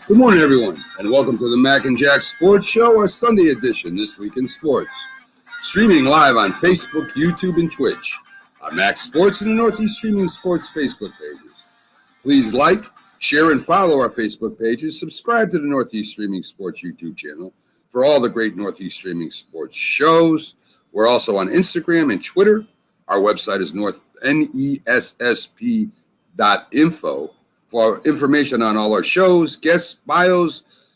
Good morning, everyone, and welcome to the Mac and Jack Sports Show, our Sunday edition, This Week in Sports. Streaming live on Facebook, YouTube, and Twitch. On Mac Sports and the Northeast Streaming Sports Facebook pages. Please like, share, and follow our Facebook pages. Subscribe to the Northeast Streaming Sports YouTube channel for all the great Northeast Streaming Sports shows. We're also on Instagram and Twitter. Our website is nessp.info. For information on all our shows, guests, bios,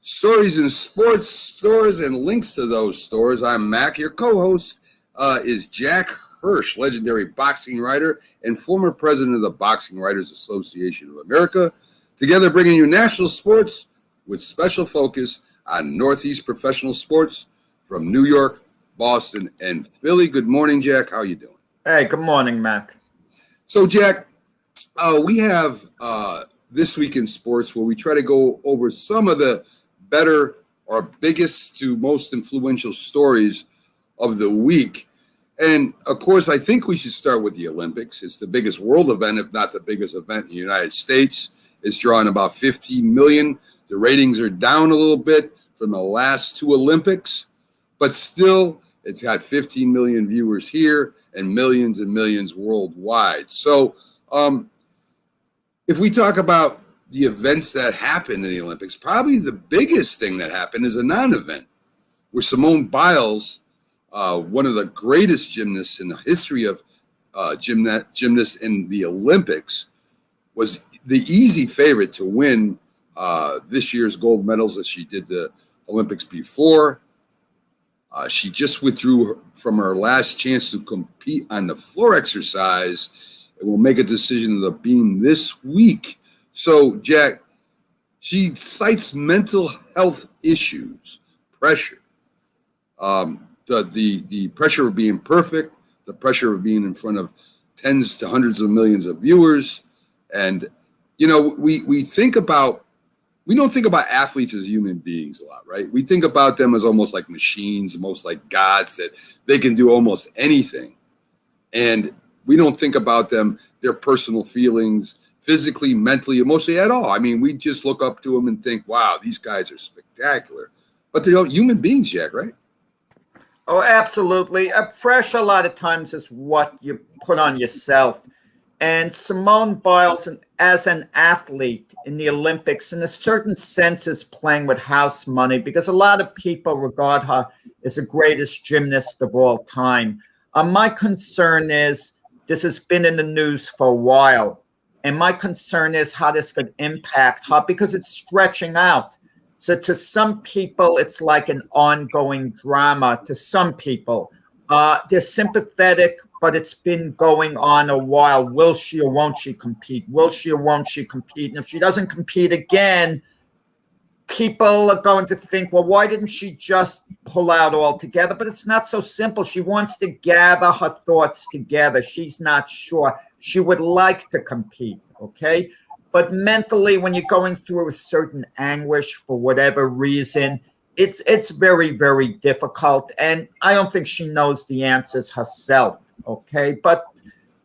stories in sports stores, and links to those stores, I'm Mac. Your co-host is Jack Hirsch, legendary boxing writer and former president of the Boxing Writers Association of America. Together bringing you national sports with special focus on Northeast professional sports from New York, Boston, and Philly. Good morning, Jack. How are you doing? Hey, good morning, Mac. So, Jack, we have This Week in Sports where we try to go over some of the better or biggest to most influential stories of the week. And, of course, I think we should start with the Olympics. It's the biggest world event, if not the biggest event in the United States. It's drawing about 15 million. The ratings are down a little bit from the last two Olympics, but still it's got 15 million viewers here and millions worldwide. So, if we talk about the events that happened in the Olympics, probably the biggest thing that happened is a non-event where Simone Biles, one of the greatest gymnasts in the history of gymnasts in the Olympics, was the easy favorite to win this year's gold medals as she did the Olympics before. She just withdrew from her last chance to compete on the floor exercise. It will make a decision of the beam this week. So, Jack, she cites mental health issues, pressure, the pressure of being perfect, the pressure of being in front of tens to hundreds of millions of viewers. And, you know, we don't think about athletes as human beings a lot, right? We think about them as almost like machines, almost like gods, that they can do almost anything. And we don't think about them, their personal feelings, physically, mentally, emotionally at all. I mean, we just look up to them and think, wow, these guys are spectacular. But they're human beings, Jack, right? Oh, absolutely. Pressure a lot of times is what you put on yourself. And Simone Biles, as an athlete in the Olympics, in a certain sense, is playing with house money because a lot of people regard her as the greatest gymnast of all time. My concern is, this has been in the news for a while. And my concern is how this could impact her because it's stretching out. So to some people, it's like an ongoing drama. To some people, they're sympathetic, but it's been going on a while. Will she or won't she compete? Will she or won't she compete? And if she doesn't compete again, people are going to think, well, why didn't she just pull out altogether? But it's not so simple. She wants to gather her thoughts together. She's not sure. She would like to compete, okay? But mentally, when you're going through a certain anguish for whatever reason, it's very, very difficult. And I don't think she knows the answers herself, okay? But,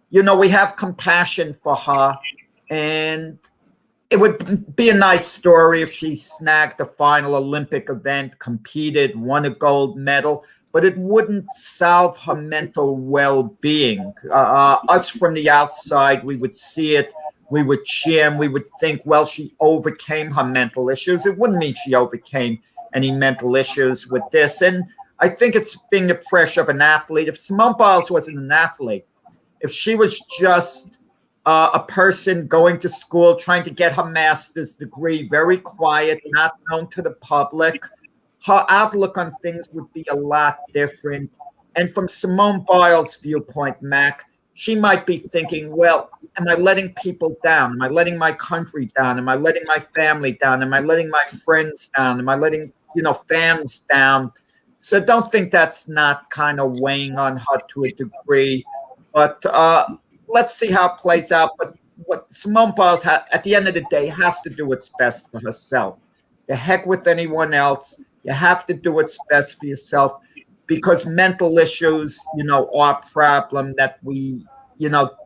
you know, we have compassion for her, and it would be a nice story if she snagged the final Olympic event, competed, won a gold medal, but it wouldn't solve her mental well-being. Us from the outside, we would see it, we would cheer, and we would think, well, she overcame her mental issues. It wouldn't mean she overcame any mental issues with this. And I think it's being the pressure of an athlete. If Simone Biles wasn't an athlete, if she was just a person going to school, trying to get her master's degree, very quiet, not known to the public, her outlook on things would be a lot different. And from Simone Biles' viewpoint, Mac, she might be thinking, well, am I letting people down? Am I letting my country down? Am I letting my family down? Am I letting my friends down? Am I letting, fans down? So don't think that's not kind of weighing on her to a degree. But let's see how it plays out. But what Simone Biles, at the end of the day, has to do what's best for herself. The heck with anyone else. You have to do what's best for yourself because mental issues, are a problem that we,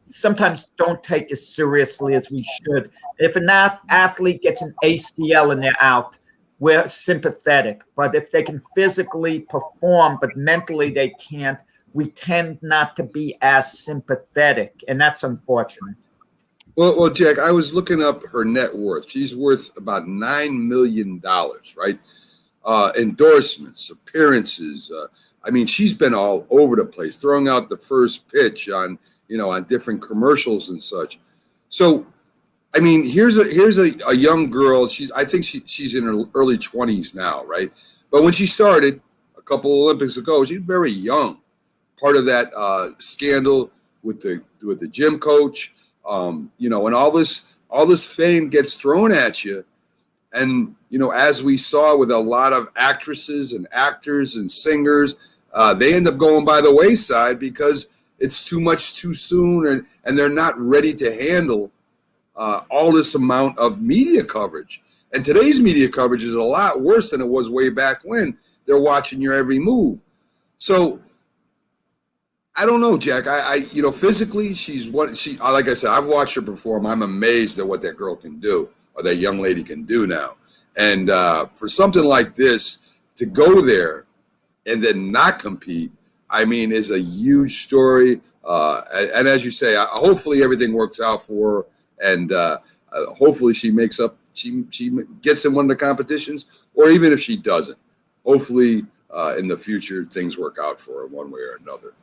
sometimes don't take as seriously as we should. If an athlete gets an ACL and they're out, we're sympathetic. But if they can physically perform, but mentally they can't, we tend not to be as sympathetic. And that's unfortunate. Well, Jack, I was looking up her net worth. She's worth about $9 million, right? Endorsements, appearances. I mean, she's been all over the place, throwing out the first pitch on different commercials and such. So, I mean, here's a young girl. I think she's in her early 20s now, right? But when she started a couple Olympics ago, she's very young. Part of that scandal with the gym coach. And all this fame gets thrown at you. And, as we saw with a lot of actresses and actors and singers, they end up going by the wayside because it's too much too soon and they're not ready to handle all this amount of media coverage. And today's media coverage is a lot worse than it was way back when. They're watching your every move. So, I don't know, Jack. Physically, like I said, I've watched her perform. I'm amazed at what that girl can do, or that young lady can do now. And for something like this to go there and then not compete, I mean, is a huge story. And as you say, hopefully everything works out for her, and hopefully she gets in one of the competitions, or even if she doesn't, hopefully in the future things work out for her one way or another.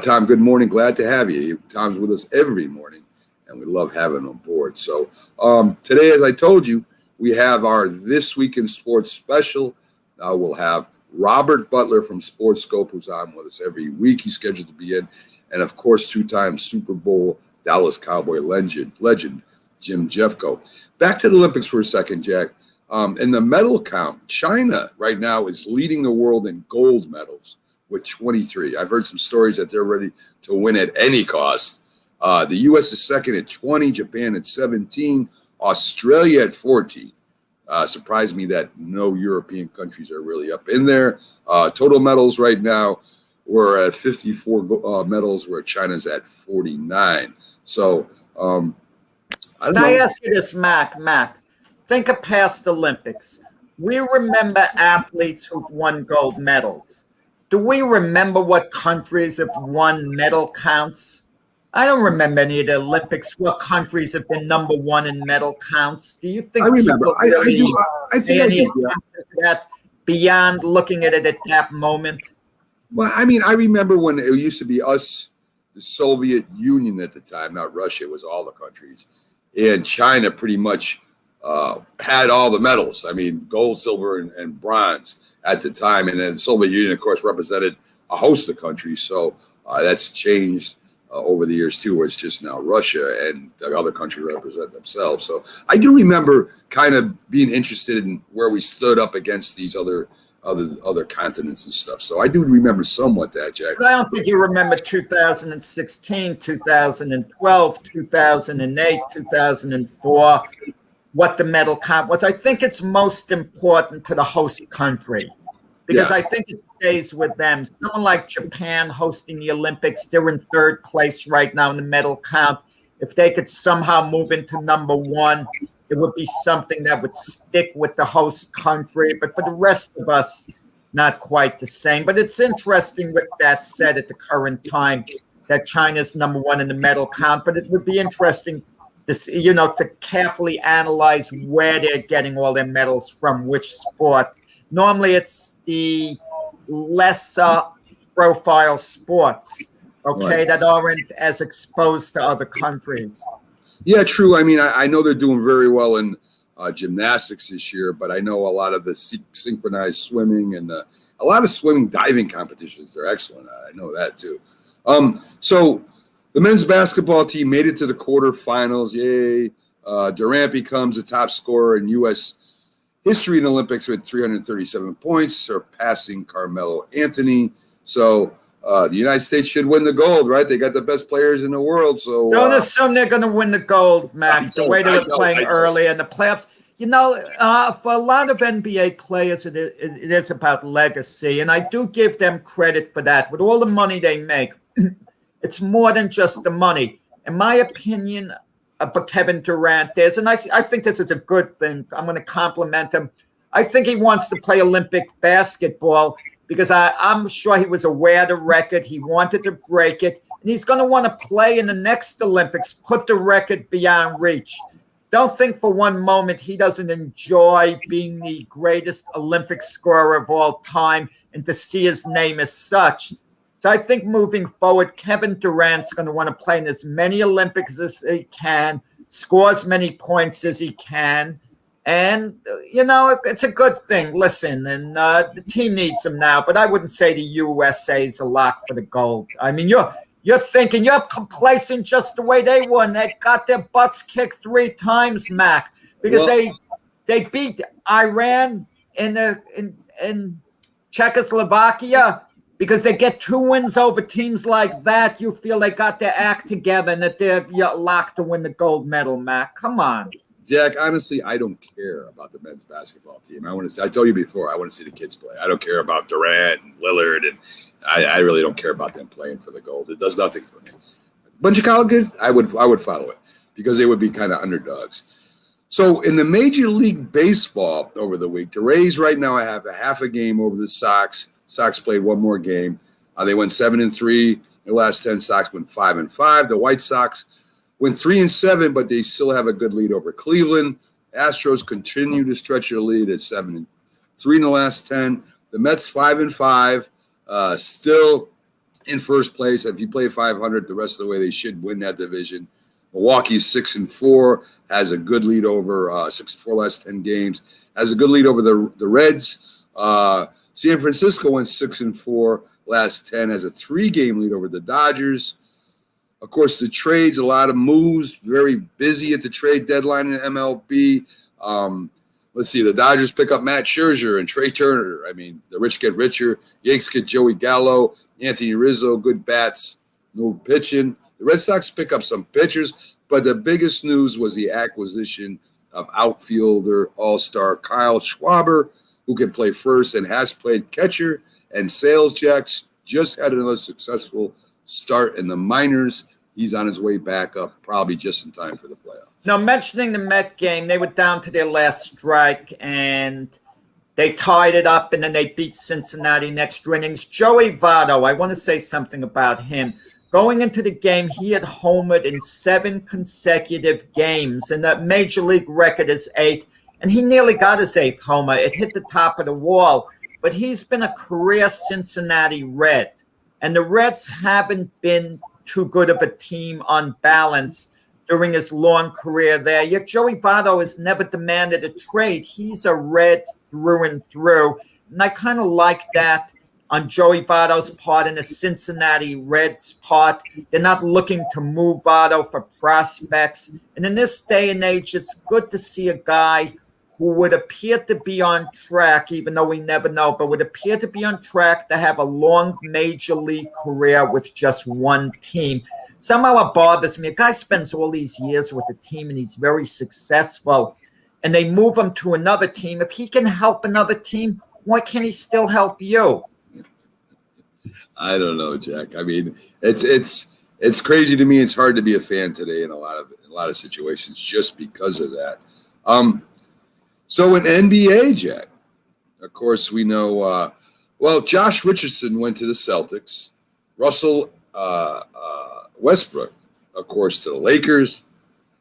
Tom, good morning. Glad to have you. Tom's with us every morning, and we love having him on board. So today, as I told you, we have our This Week in Sports special. We'll have Robert Butler from Sports Scope, who's on with us every week. He's scheduled to be in. And, of course, two-time Super Bowl Dallas Cowboy legend Jim Jeffcoat. Back to the Olympics for a second, Jack. In the medal count, China right now is leading the world in gold medals with 23. I've heard some stories that they're ready to win at any cost. The U.S. is second at 20, Japan at 17, Australia at 14. Surprised me that no European countries are really up in there. Total medals right now, we're at 54 medals, where China's at 49. So, I don't know. Can I ask you this, Mac? Think of past Olympics. We remember athletes who've won gold medals. Do we remember what countries have won medal counts? I don't remember any of the Olympics. What countries have been number one in medal counts? Do you think? I remember. I do. I think I do. That beyond looking at it at that moment. Well, I mean, I remember when it used to be us, the Soviet Union at the time, not Russia. It was all the countries, and China pretty much had all the medals. I mean, gold, silver, and bronze at the time. And then the Soviet Union, of course, represented a host of countries. So that's changed over the years, too, where it's just now Russia and the other countries represent themselves. So I do remember kind of being interested in where we stood up against these other continents and stuff. So I do remember somewhat that, Jack. I don't think you remember 2016, 2012, 2008, 2004. What the medal count was. I think it's most important to the host country because I think it stays with them. Someone like Japan hosting the Olympics, they're in third place right now in the medal count. If they could somehow move into number one, it would be something that would stick with the host country. But for the rest of us, not quite the same. But it's interesting with that said at the current time that China's number one in the medal count. But it would be interesting to carefully analyze where they're getting all their medals from, which sport. Normally, it's the lesser profile sports, Right. that aren't as exposed to other countries. Yeah, true. I mean, I know they're doing very well in gymnastics this year, but I know a lot of the synchronized swimming and a lot of swimming diving competitions, they're excellent at. I know that, too. So the men's basketball team made it to the quarterfinals. Yay. Durant becomes the top scorer in U.S. history in Olympics with 337 points, surpassing Carmelo Anthony. So the United States should win the gold, right? They got the best players in the world. So don't assume they're going to win the gold, Mac, the way they were playing early in the playoffs. For a lot of NBA players, it is about legacy, and I do give them credit for that. With all the money they make, it's more than just the money. in my opinion, about Kevin Durant is, and I think this is a good thing. I'm going to compliment him. I think he wants to play Olympic basketball because I'm sure he was aware of the record. He wanted to break it, and he's going to want to play in the next Olympics, put the record beyond reach. Don't think for one moment he doesn't enjoy being the greatest Olympic scorer of all time and to see his name as such. So I think moving forward, Kevin Durant's going to want to play in as many Olympics as he can, score as many points as he can. And, it's a good thing. Listen, and the team needs him now, but I wouldn't say the USA is a lock for the gold. I mean, you're thinking you're complacent just the way they won. They got their butts kicked 3 times, Mac, because they beat Iran in Czechoslovakia. Because they get 2 wins over teams like that, you feel they got their act together and that they're locked to win the gold medal, Mac. Come on. Jack, honestly, I don't care about the men's basketball team. I told you before, I want to see the kids play. I don't care about Durant and Lillard, and I really don't care about them playing for the gold. It does nothing for me. A bunch of college kids, I would follow it because they would be kind of underdogs. So in the Major League Baseball over the week, the Rays right now have a half a game over the Sox. Sox played one more game. They went 7-3. The last 10, Sox went 5-5. The White Sox went 3-7, but they still have a good lead over Cleveland. Astros continue to stretch their lead at 7-3 in the last 10. The Mets 5-5, still in first place. If you play 500 the rest of the way, they should win that division. Milwaukee's 6-4, has a good lead over 6-4 last 10 games. Has a good lead over the Reds. San Francisco went 6-4 last 10, has a 3-game lead over the Dodgers. Of course, the trades, a lot of moves, very busy at the trade deadline in MLB. Let's see, the Dodgers pick up Matt Scherzer and Trey Turner. I mean, the rich get richer. Yankees get Joey Gallo, Anthony Rizzo, good bats, no pitching. The Red Sox pick up some pitchers, but the biggest news was the acquisition of outfielder all-star Kyle Schwarber, who can play first and has played catcher, and Sales Jacks just had another successful start in the minors. He's on his way back up, probably just in time for the playoffs. Now, mentioning the Met game, they were down to their last strike, and they tied it up, and then they beat Cincinnati next innings. Joey Votto, I want to say something about him. Going into the game, he had homered in 7 consecutive games, and the major league record is 8. And he nearly got his 8th homer. It hit the top of the wall. But he's been a career Cincinnati Red. And the Reds haven't been too good of a team on balance during his long career there. Yet Joey Votto has never demanded a trade. He's a Red through and through. And I kind of like that on Joey Votto's part and the Cincinnati Reds' part. They're not looking to move Votto for prospects. And in this day and age, it's good to see a guy who would appear to be on track, even though we never know, but would appear to be on track to have a long major league career with just one team. Somehow it bothers me. A guy spends all these years with a team and he's very successful, and they move him to another team. If he can help another team, why can't he still help you? I don't know, Jack. I mean, it's crazy to me. It's hard to be a fan today in a lot of situations just because of that. So in NBA, Jack, of course, we know, Josh Richardson went to the Celtics. Russell Westbrook, of course, to the Lakers.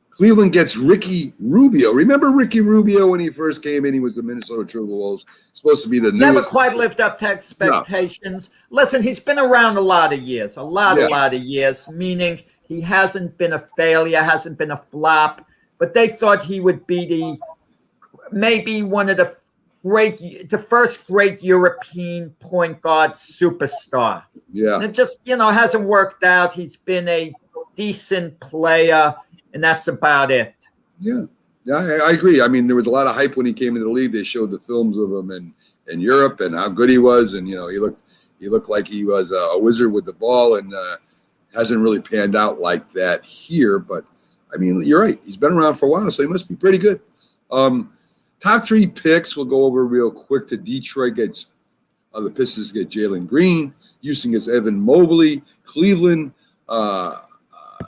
Cleveland gets Ricky Rubio. Remember Ricky Rubio when he first came in? He was the Minnesota Timberwolves. Supposed to be the never newest. Quite lived up to expectations. No. Listen, he's been around a lot of years, a lot of years, meaning he hasn't been a failure, hasn't been a flop, but they thought he would be maybe one of the first great European point guard superstar. Yeah. And it just, hasn't worked out. He's been a decent player, and that's about it. Yeah, I agree. I mean, there was a lot of hype when he came into the league. They showed the films of him in Europe and how good he was, and he looked like he was a wizard with the ball, and hasn't really panned out like that here. But I mean, you're right. He's been around for a while, so he must be pretty good. Top 3 picks we'll go over real quick. To Detroit gets the Pistons get Jalen Green. Houston gets Evan Mobley. Cleveland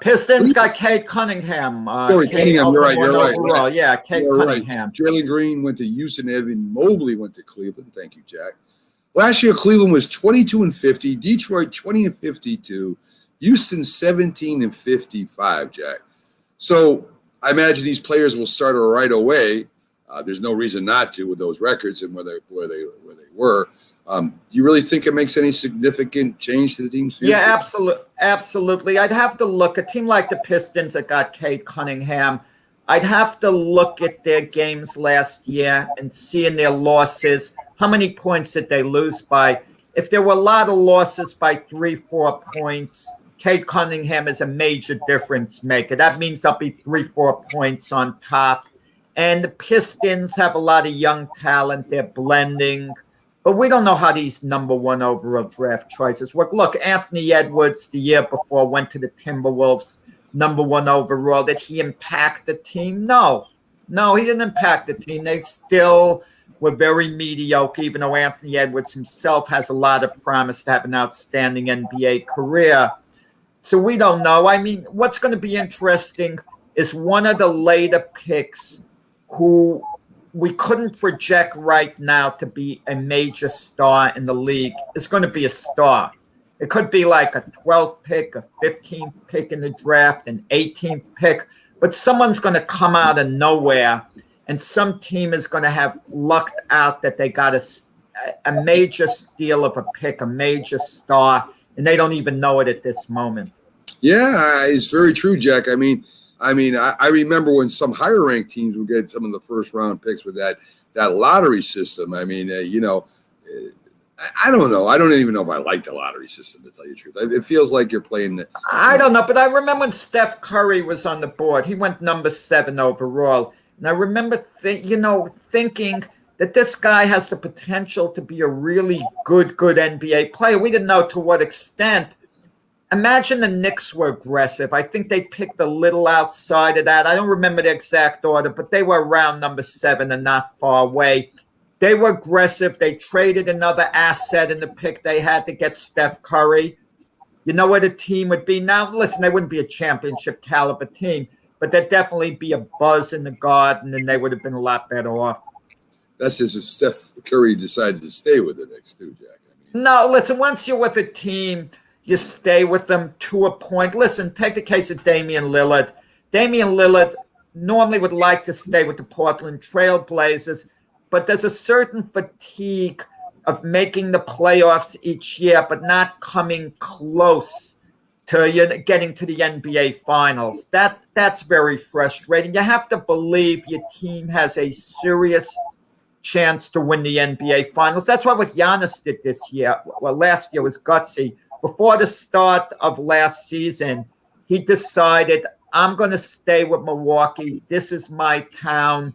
Pistons got Cade Cunningham. Sorry, Cunningham, you're right. Overall. Yeah, Cade Cunningham. Right. Jalen Green went to Houston. Evan Mobley went to Cleveland. Thank you, Jack. Last year, Cleveland was 22-50. Detroit 20-52. Houston 17-55. Jack. So I imagine these players will start right away. There's no reason not to with those records and where they were. Do you really think it makes any significant change to the team's future? Yeah, absolutely. I'd have to look at a team like the Pistons that got Cade Cunningham. I'd have to look at their games last year and see in their losses how many points did they lose by. If there were a lot of losses by 3-4 points, Cade Cunningham is a major difference maker. That means there'll be 3-4 points on top. And the Pistons have a lot of young talent. They're blending. But we don't know how these number one overall draft choices work. Look, Anthony Edwards the year before went to the Timberwolves, number one overall. Did he impact the team? No, he didn't impact the team. They still were very mediocre, even though Anthony Edwards himself has a lot of promise to have an outstanding NBA career. So we don't know. I mean, what's going to be interesting is one of the later picks who we couldn't project right now to be a major star in the league is going to be a star. It could be like a 12th pick, a 15th pick in the draft, an 18th pick, but someone's going to come out of nowhere and some team is going to have lucked out that they got a major steal of a pick, a major star, and they don't even know it at this moment. Yeah, it's very true, Jack. I mean, I remember when some higher ranked teams would get some of the first round picks with that lottery system. I mean, I don't know. I don't even know if I like the lottery system, to tell you the truth. It feels like you're playing. I don't know, but I remember when Steph Curry was on the board. He went number 7 overall. And I remember thinking that this guy has the potential to be a really good NBA player. We didn't know to what extent. Imagine the Knicks were aggressive. I think they picked a little outside of that. I don't remember the exact order, but they were around number 7 and not far away. They were aggressive. They traded another asset in the pick they had to get Steph Curry. You know what the team would be? Now, listen, they wouldn't be a championship caliber team, but there'd definitely be a buzz in the garden, and they would have been a lot better off. That's just if Steph Curry decided to stay with the Knicks too, Jack. No, listen, once you're with a team, you stay with them to a point. Listen, take the case of Damian Lillard. Damian Lillard normally would like to stay with the Portland Trail Blazers, but there's a certain fatigue of making the playoffs each year, but not coming close to getting to the NBA Finals. That's very frustrating. You have to believe your team has a serious chance to win the NBA Finals. That's what Giannis did this year. Well, last year was gutsy. Before the start of last season, he decided, I'm going to stay with Milwaukee. This is my town.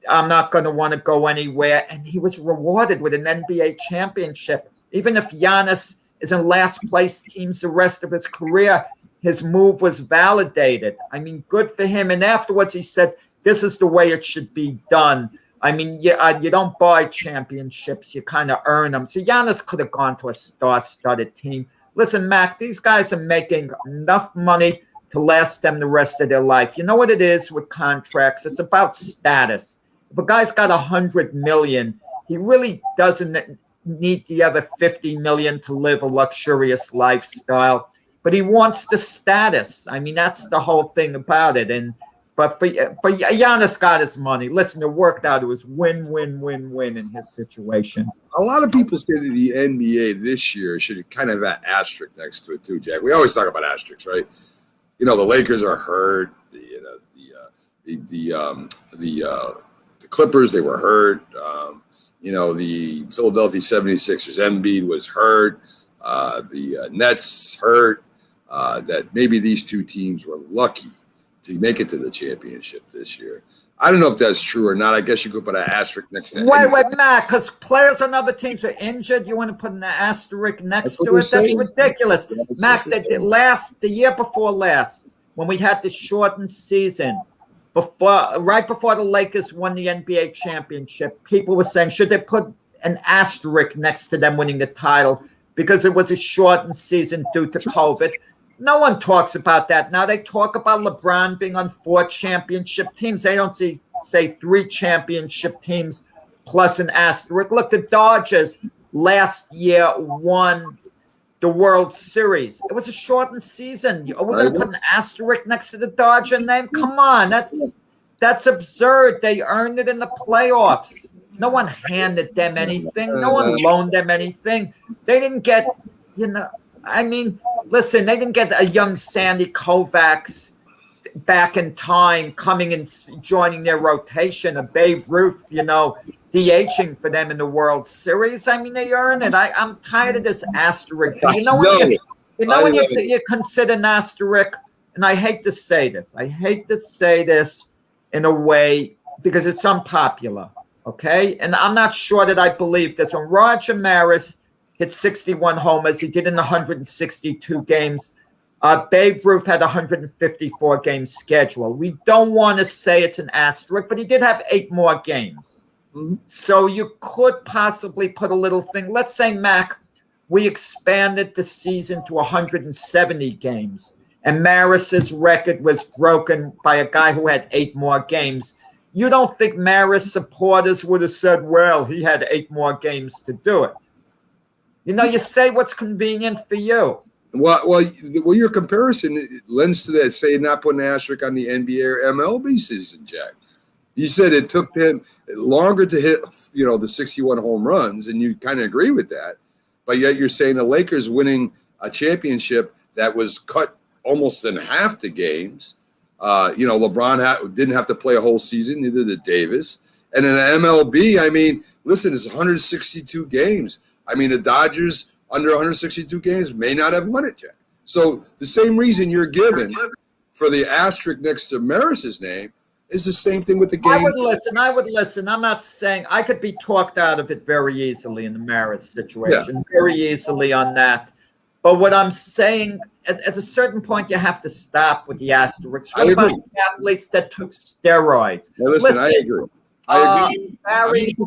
I'm not going to want to go anywhere. And he was rewarded with an NBA championship. Even if Giannis is in last place teams the rest of his career, his move was validated. I mean, good for him. And afterwards, he said, this is the way it should be done. I mean, you don't buy championships. You kind of earn them. So Giannis could have gone to a star-studded team. Listen, Mac, these guys are making enough money to last them the rest of their life. You know what it is with contracts? It's about status. If a guy's got $100 million, he really doesn't need the other $50 million to live a luxurious lifestyle, but he wants the status. I mean, that's the whole thing about it. But Giannis got his money. Listen, it worked out. It was win-win-win-win in his situation. A lot of people say that the NBA this year should kind of have an asterisk next to it too, Jack. We always talk about asterisks, right? You know, the Lakers are hurt. The Clippers, they were hurt. The Philadelphia 76ers, Embiid was hurt. The Nets hurt. That maybe these two teams were lucky to make it to the championship this year. I don't know if that's true or not. I guess you could put an asterisk next to it. Wait, Matt, because players on other teams are injured. You want to put an asterisk next to it? That's ridiculous. Matt, the year before last, when we had the shortened season, right before the Lakers won the NBA championship, people were saying, should they put an asterisk next to them winning the title because it was a shortened season due to COVID? No one talks about that now. They talk about LeBron being on 4 championship teams. They don't say 3 championship teams plus an asterisk. Look, the Dodgers last year won the World Series. It was a shortened season. Are we going to put an asterisk next to the Dodger name? Come on, that's absurd. They earned it in the playoffs. No one handed them anything. No one loaned them anything. They didn't get, listen, they didn't get a young Sandy Koufax back in time coming and joining their rotation, a Babe Ruth, DHing for them in the World Series. I mean, they earn it. I'm tired of this asterisk. When you consider an asterisk, and I hate to say this in a way because it's unpopular, okay? And I'm not sure that I believe this. When Roger Maris hit 61 homers, he did in 162 games. Babe Ruth had 154 game schedule. We don't want to say it's an asterisk, but he did have 8 more games. Mm-hmm. So you could possibly put a little thing. Let's say, Mac, we expanded the season to 170 games, and Maris's record was broken by a guy who had 8 more games. You don't think Maris supporters would have said, well, he had 8 more games to do it? You say what's convenient for you. Well, your comparison lends to that, say, not putting an asterisk on the NBA or MLB season, Jack. You said it took them longer to hit, the 61 home runs, and you kind of agree with that. But yet you're saying the Lakers winning a championship that was cut almost in half the games. LeBron didn't have to play a whole season, neither did Davis. And in the MLB, listen, it's 162 games. The Dodgers under 162 games may not have won it yet. So the same reason you're given for the asterisk next to Maris's name is the same thing with the game. I would listen. I'm not saying I could be talked out of it very easily in the Maris situation, very easily on that. But what I'm saying, at a certain point, you have to stop with the asterisks. What about the athletes that took steroids? Listen, I agree. I'm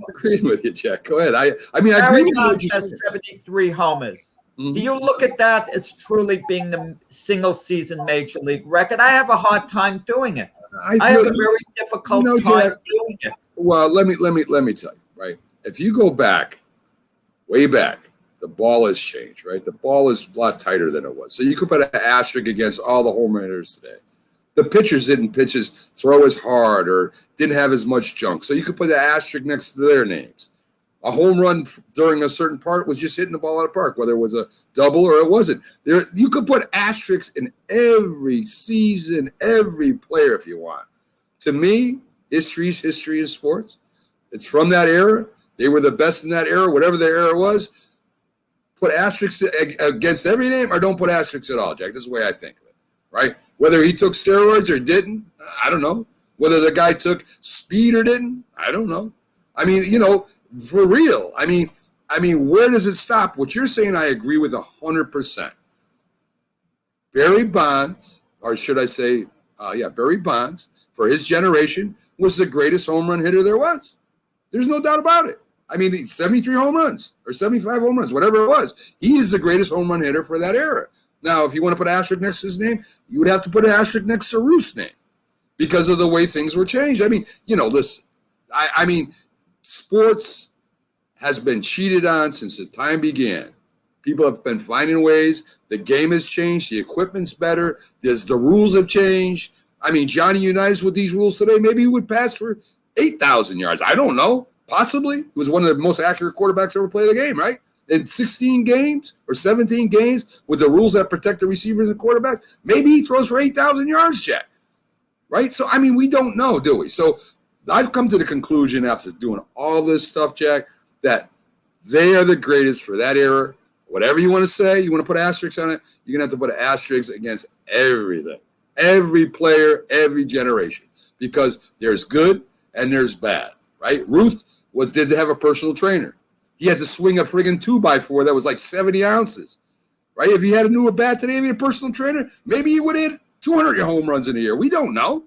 agreeing with you, Jack. Go ahead. I agree with you. Has 73 homers. Mm-hmm. Do you look at that as truly being the single season major league record? I have a hard time doing it. I have a very difficult time doing it. Well, let me tell you, right? If you go way back, the ball has changed, right? The ball is a lot tighter than it was. So you could put an asterisk against all the home run hitters today. The pitchers didn't throw as hard or didn't have as much junk. So you could put an asterisk next to their names. A home run during a certain part was just hitting the ball out of the park, whether it was a double or it wasn't. You could put asterisks in every season, every player if you want. To me, history is history in sports. It's from that era. They were the best in that era, whatever their era was. Put asterisks against every name or don't put asterisks at all, Jack. This is the way I think of it, right? Whether he took steroids or didn't, I don't know. Whether the guy took speed or didn't, I don't know. For real. Where does it stop? What you're saying, I agree with 100%. Barry Bonds, or should I say, Barry Bonds, for his generation, was the greatest home run hitter there was. There's no doubt about it. 73 home runs or 75 home runs, whatever it was. He is the greatest home run hitter for that era. Now, if you want to put an asterisk next to his name, you would have to put an asterisk next to Ruth's name because of the way things were changed. Listen, sports has been cheated on since the time began. People have been finding ways. The game has changed. The equipment's better. The rules have changed. Johnny Unitas with these rules today, maybe he would pass for 8,000 yards. I don't know. Possibly. He was one of the most accurate quarterbacks ever play the game, right? In 16 games or 17 games with the rules that protect the receivers and quarterbacks, maybe he throws for 8,000 yards, Jack. Right? So, we don't know, do we? So I've come to the conclusion after doing all this stuff, Jack, that they are the greatest for that era. Whatever you want to say, you want to put asterisks on it, you're going to have to put asterisks against everything. Every player, every generation. Because there's good and there's bad, right? Ruth did have a personal trainer. He had to swing a friggin' 2x4 that was like 70 ounces, right? If he had a newer bat today, if he had a personal trainer, maybe he would have hit 200 home runs in a year. We don't know,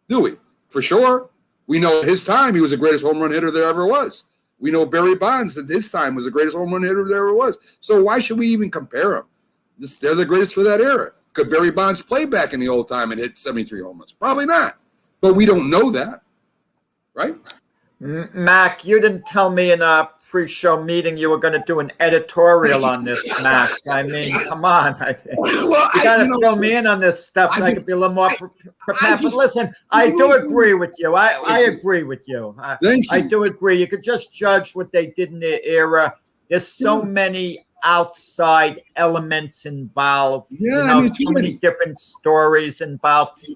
do we? For sure. We know at his time he was the greatest home run hitter there ever was. We know Barry Bonds at his time was the greatest home run hitter there ever was. So why should we even compare them? They're the greatest for that era. Could Barry Bonds play back in the old time and hit 73 home runs? Probably not. But we don't know that, right? Mac, you didn't tell me in a pre-show meeting you were going to do an editorial on this, Mac. I mean, come on. Well, you got to fill me in on this stuff so I can be a little more prepared. But listen, I do agree with you. I agree with you. Thank you. I do agree. You could just judge what they did in their era. There's so many outside elements involved. Yeah, so many different stories involved.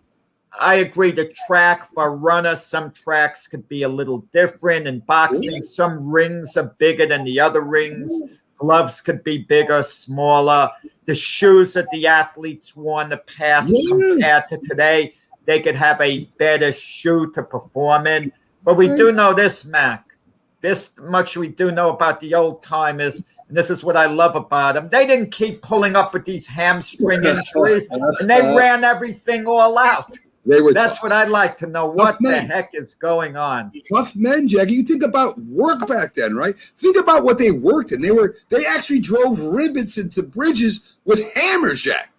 I agree. The track for runners, some tracks could be a little different. In boxing, some rings are bigger than the other rings. Gloves could be bigger, smaller. The shoes that the athletes wore in the past compared to today, they could have a better shoe to perform in. But we do know this, Mac. This much we do know about the old timers. And this is what I love about them. They didn't keep pulling up with these hamstring injuries, and they ran everything all out. That's tough. What I'd like to know. What the heck is going on? Tough men, Jackie. You think about work back then, right? Think about what they worked in. They actually drove rivets into bridges with hammers, Jack.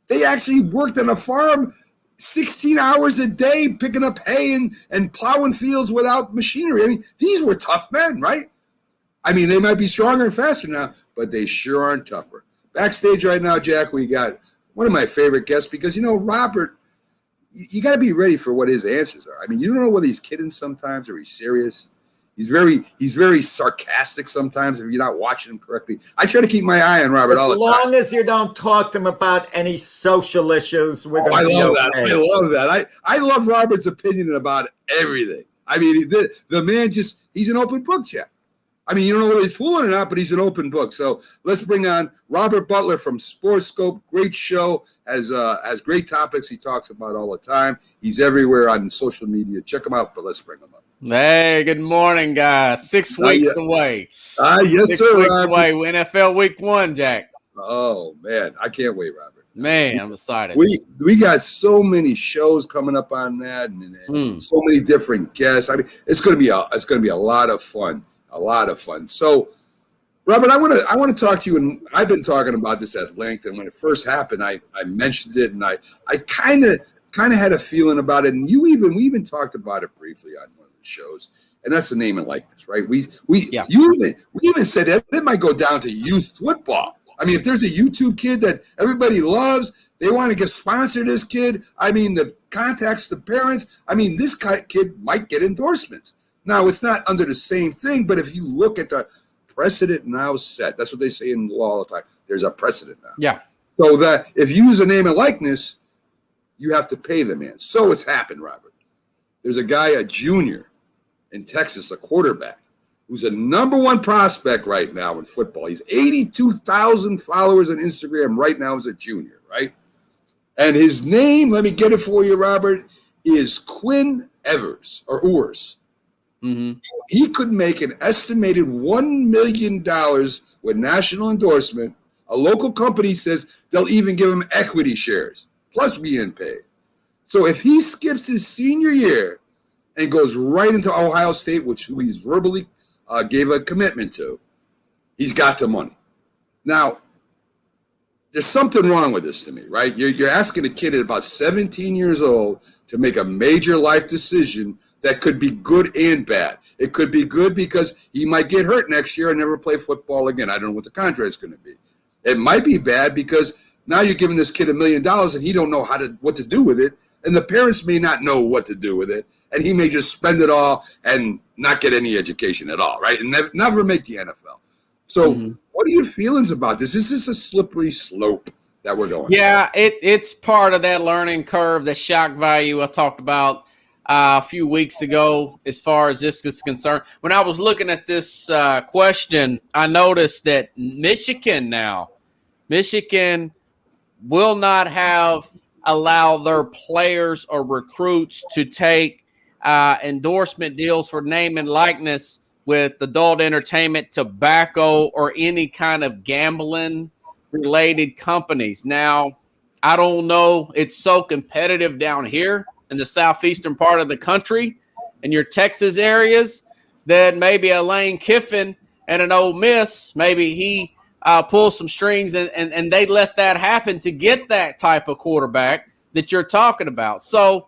They actually worked on a farm 16 hours a day, picking up hay and plowing fields without machinery. I mean, these were tough men, right? I mean, they might be stronger and faster now, but they sure aren't tougher. Backstage right now, Jack, we got one of my favorite guests because, Robert, you got to be ready for what his answers are. I mean, you don't know whether he's kidding sometimes or he's serious. He's very sarcastic sometimes if you're not watching him correctly. I try to keep my eye on Robert all the time. As long as you don't talk to him about any social issues, we're going to be okay. I love that. I love Robert's opinion about everything. I mean, the man he's an open book, Jack. I mean, you don't know whether he's fooling or not, but he's an open book. So let's bring on Robert Butler from Sportscope. Great show, has great topics he talks about all the time. He's everywhere on social media. Check him out, but let's bring him up. Hey, good morning, guys. 6 weeks away. Yes, 6 sir. Weeks away. NFL Week 1, Jack. Oh, man. I can't wait, Robert. Man, I'm excited. We got so many shows coming up on that and so many different guests. I mean, it's going to be a lot of fun. A lot of fun. So, Robert, I want to talk to you, and I've been talking about this at length. And when it first happened, I mentioned it, and I kind of had a feeling about it. And we even talked about it briefly on one of the shows, and that's the name and likeness, right? We even said that it might go down to youth football. I mean, if there's a YouTube kid that everybody loves, they want to get sponsored. This kid, I mean, the contacts the parents. I mean, this kid might get endorsements. Now, it's not under the same thing, but if you look at the precedent now set, that's what they say in law all the time. There's a precedent now. Yeah. So that if you use a name and likeness, you have to pay the man. So it's happened, Robert. There's a guy, a junior in Texas, a quarterback, who's a number one prospect right now in football. He's 82,000 followers on Instagram right now as a junior, right? And his name, let me get it for you, Robert, is Quinn Ewers. Mm-hmm. He could make an estimated $1 million with national endorsement. A local company says they'll even give him equity shares, plus being paid. So if he skips his senior year and goes right into Ohio State, which he's verbally gave a commitment to, he's got the money. Now, there's something wrong with this to me, right? You're asking a kid at about 17 years old to make a major life decision that could be good and bad. It could be good because he might get hurt next year and never play football again. I don't know what the contract is going to be. It might be bad because now you're giving this kid $1 million and he don't know what to do with it, and the parents may not know what to do with it, and he may just spend it all and not get any education at all, right? And never make the NFL. So what are your feelings about this? Is this a slippery slope that we're going? Yeah, it's part of that learning curve, the shock value I talked about a few weeks ago as far as this is concerned. When I was looking at this question, I noticed that Michigan will not allow their players or recruits to take endorsement deals for name and likeness with adult entertainment, tobacco, or any kind of gambling related companies. Now, I don't know. It's so competitive down here in the southeastern part of the country and your Texas areas that maybe a Lane Kiffin and an Ole Miss, maybe he pull some strings, and they let that happen to get that type of quarterback that you're talking about. So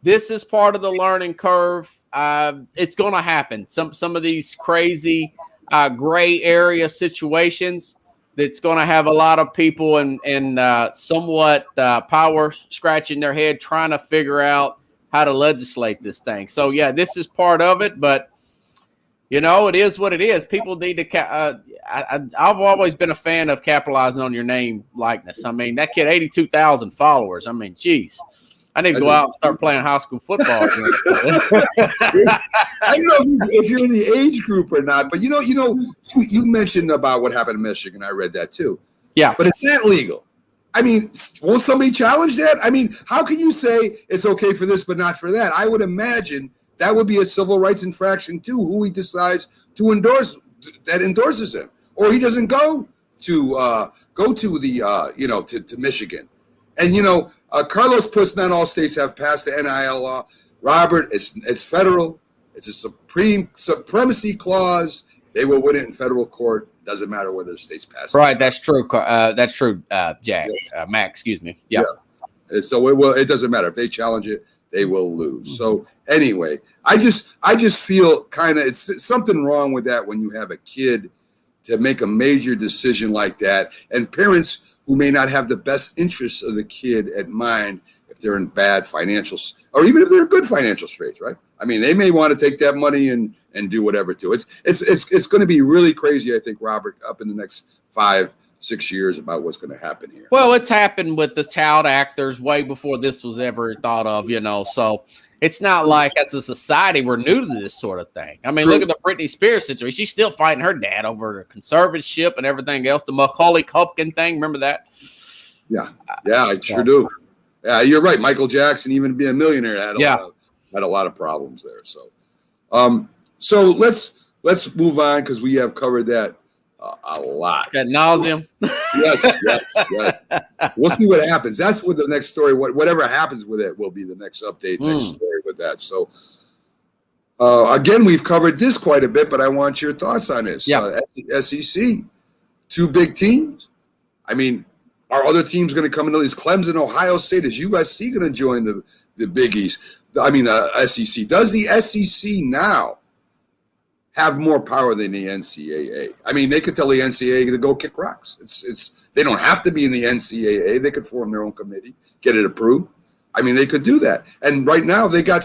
this is part of the learning curve. It's going to happen. Some of these crazy gray area situations that's going to have a lot of people and somewhat power scratching their head trying to figure out how to legislate this thing. So, yeah, this is part of it, but, you know, it is what it is. People need to I've always been a fan of capitalizing on your name likeness. I mean, that kid, 82,000 followers. I mean, geez. I need to go out and start playing high school football. I don't know if you're in the age group or not, but you mentioned about what happened in Michigan. I read that too. Yeah. But it's not legal. I mean, won't somebody challenge that? I mean, how can you say it's okay for this but not for that? I would imagine that would be a civil rights infraction too, who he decides to endorse that endorses him. Or he doesn't go to to Michigan. And, Carlos puts not all states have passed the NIL law. Robert, it's federal. It's a supremacy clause. They will win it in federal court. Doesn't matter whether the states pass it. Right. That's true. That's true, Jack. Yes. Mac, excuse me. Yeah. And so it doesn't matter. If they challenge it, they will lose. So anyway, I just feel kind of it's something wrong with that when you have a kid to make a major decision like that, and parents who may not have the best interests of the kid at mind if they're in bad financial, or even if they're in good financial straits, right? I mean, they may want to take that money and do whatever to it. It's going to be really crazy, I think, Robert, up in the next 5-6 years about what's going to happen here. Well, it's happened with the child actors way before this was ever thought of, so it's not like as a society we're new to this sort of thing. I mean, look at the Britney Spears situation. She's still fighting her dad over conservatorship and everything else. The Macaulay Culkin thing, remember that? Yeah, I sure do. Yeah, you're right. Michael Jackson, even being a millionaire, had a lot of problems there. So let's move on because we have covered that a lot. Ad nauseum. Yes. We'll see what happens. That's what the next story. Whatever happens with it will be the next update. Next story with that. So again, we've covered this quite a bit, but I want your thoughts on this. Yeah. SEC, two big teams. I mean, are other teams going to come into these? Clemson, Ohio State, is USC going to join the Big East? I mean, SEC. Does the SEC now have more power than the NCAA? I mean, they could tell the NCAA to go kick rocks. It's they don't have to be in the NCAA. They could form their own committee, get it approved. I mean, they could do that. And right now, they got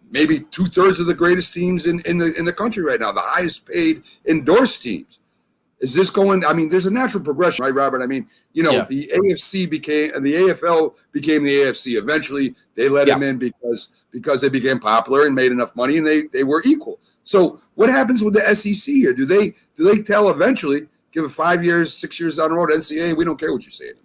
maybe 2/3 of the greatest teams in the country right now, the highest paid endorsed teams. Is this going? I mean, there's a natural progression, right, Robert? I mean, the AFC the AFL became the AFC. Eventually, they let them in because they became popular and made enough money, and they were equal. So, what happens with the SEC here? Do they tell eventually, give it 5 years, 6 years down the road, NCAA, we don't care what you say anymore?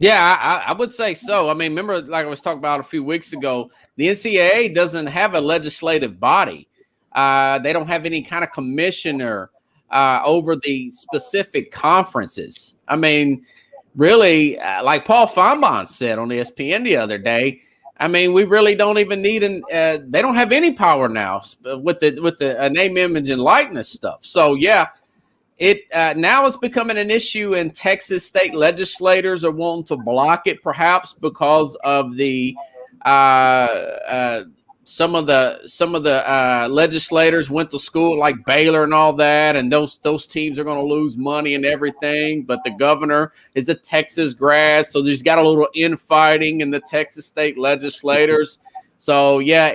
Yeah, I would say so. I mean, remember, like I was talking about a few weeks ago, the NCAA doesn't have a legislative body. They don't have any kind of commissioner over the specific conferences. I mean, really, like Paul Feinbaum said on ESPN the other day, I mean, we really don't even need they don't have any power now with the name, image, and likeness stuff. So, yeah, it now it's becoming an issue, and Texas state legislators are wanting to block it, perhaps because of the some of the legislators went to school like Baylor and all that, and those teams are going to lose money and everything. But the governor is a Texas grad, so there's got a little infighting in the Texas state legislators. So yeah,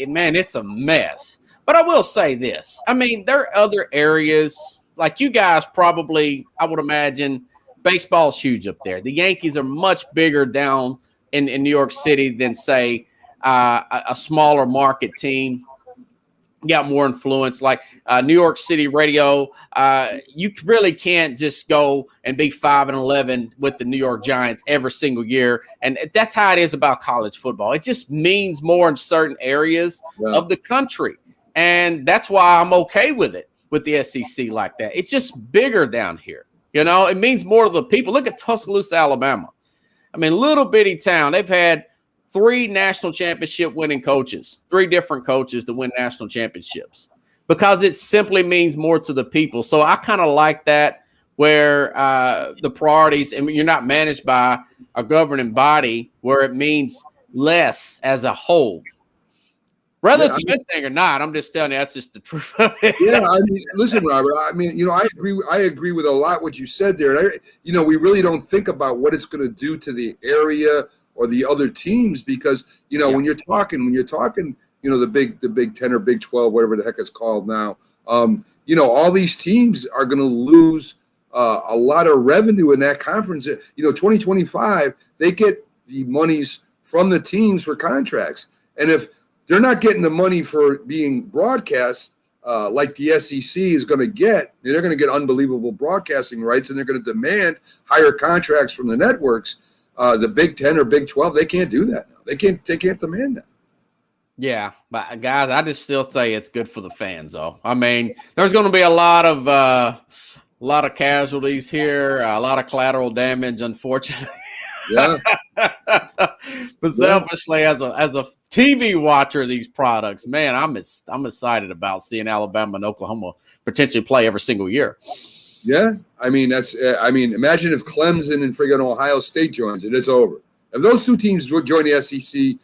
man, it's a mess. But I will say this: I mean, there are other areas like you guys probably, I would imagine, baseball's huge up there. The Yankees are much bigger down in New York City than say a smaller market team. Got more influence, like New York City radio. You really can't just go and be 5-11 with the New York Giants every single year, and that's how it is about college football. It just means more in certain areas of the country, and that's why I'm okay with it with the SEC like that. It's just bigger down here. It means more to the people. Look at Tuscaloosa, Alabama. I mean, little bitty town. They've had 3 national championship winning coaches, 3 different coaches to win national championships. because it simply means more to the people. So I kind of like that, where the priorities, and you're not managed by a governing body, where it means less as a whole. Whether it's a good thing or not, I'm just telling you, that's just the truth of it. Yeah, I mean, listen, Robert. I mean, I agree with a lot what you said there. And we really don't think about what it's going to do to the area or the other teams, because when you're talking, the Big 10 or Big 12, whatever the heck it's called now, all these teams are going to lose a lot of revenue in that conference. 2025, they get the monies from the teams for contracts, and if they're not getting the money for being broadcast like the SEC is going to get, they're going to get unbelievable broadcasting rights, and they're going to demand higher contracts from the networks. The Big 10 or Big 12, they can't do that now. They can't demand that. Yeah, but guys, I just still say it's good for the fans, though. I mean, there's going to be a lot of casualties here, a lot of collateral damage, unfortunately. Yeah. But selfishly, as a TV watcher of these products, man, I'm excited about seeing Alabama and Oklahoma potentially play every single year. Yeah, I mean imagine if Clemson and friggin' Ohio State joins it. It's over. If those two teams join the SEC,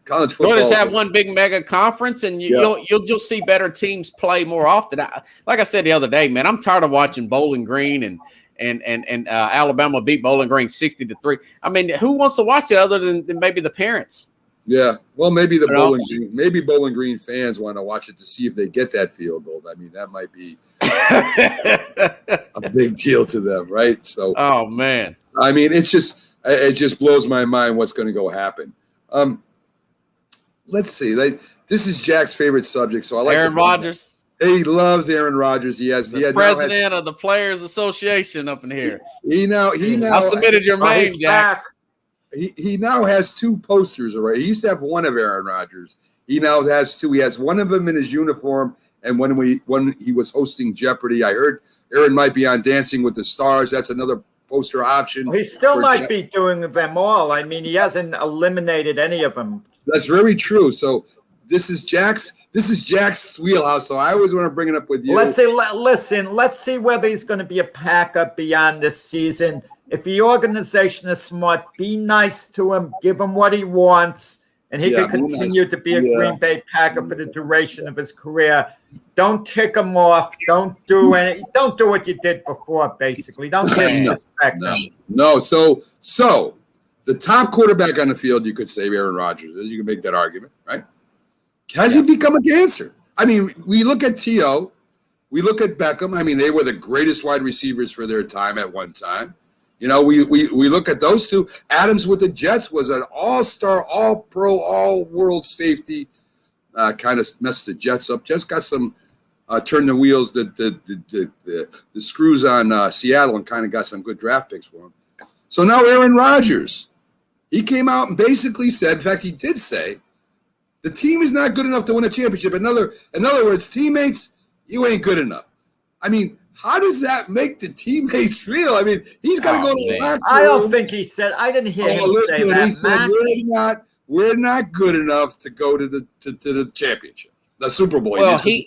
college football. We'll just have one big mega conference, and you'll see better teams play more often. Like I said the other day, man, I'm tired of watching Bowling Green and Alabama beat Bowling Green 60-3. I mean, who wants to watch it other than maybe the parents? Yeah, well, maybe Bowling Green fans want to watch it to see if they get that field goal. I mean, that might be a big deal to them, right? So, oh man, I mean, it just blows my mind what's going to go happen. Let's see. This is Jack's favorite subject, so I like Aaron Rodgers. He loves Aaron Rodgers. He president of the Players Association up in here. I submitted your name, Jack. He now has two posters already. He used to have one of Aaron Rodgers. He now has two. He has one of them in his uniform, and when he was hosting Jeopardy, I heard Aaron might be on Dancing with the Stars. That's another poster option. He still might be doing them all. I mean, he hasn't eliminated any of them. That's very true. So this is Jack's wheelhouse. So I always want to bring it up with you. Let's see whether he's going to be a Packer beyond this season. If the organization is smart, be nice to him, give him what he wants, and he can continue to be a Green Bay Packer for the duration of his career. Don't tick him off. Don't do what you did before, basically. Don't disrespect him. No. So the top quarterback on the field, you could say Aaron Rodgers is. You can make that argument, right? Has he become a cancer? I mean, we look at T.O., we look at Beckham. I mean, they were the greatest wide receivers for their time at one time. We look at those two. Adams with the Jets was an all-star, all-pro, all-world safety. Kind of messed the Jets up. Just got some turn the wheels, the screws on Seattle, and kind of got some good draft picks for him. So now Aaron Rodgers, he came out and basically said, in fact, he did say, the team is not good enough to win a championship. In other words, teammates, you ain't good enough. I mean, how does that make the teammates feel? I mean, he's got to go to the locker room. I don't think he said. I didn't hear him say that. He said, we're not good enough to go to the championship, the Super Bowl. Well, he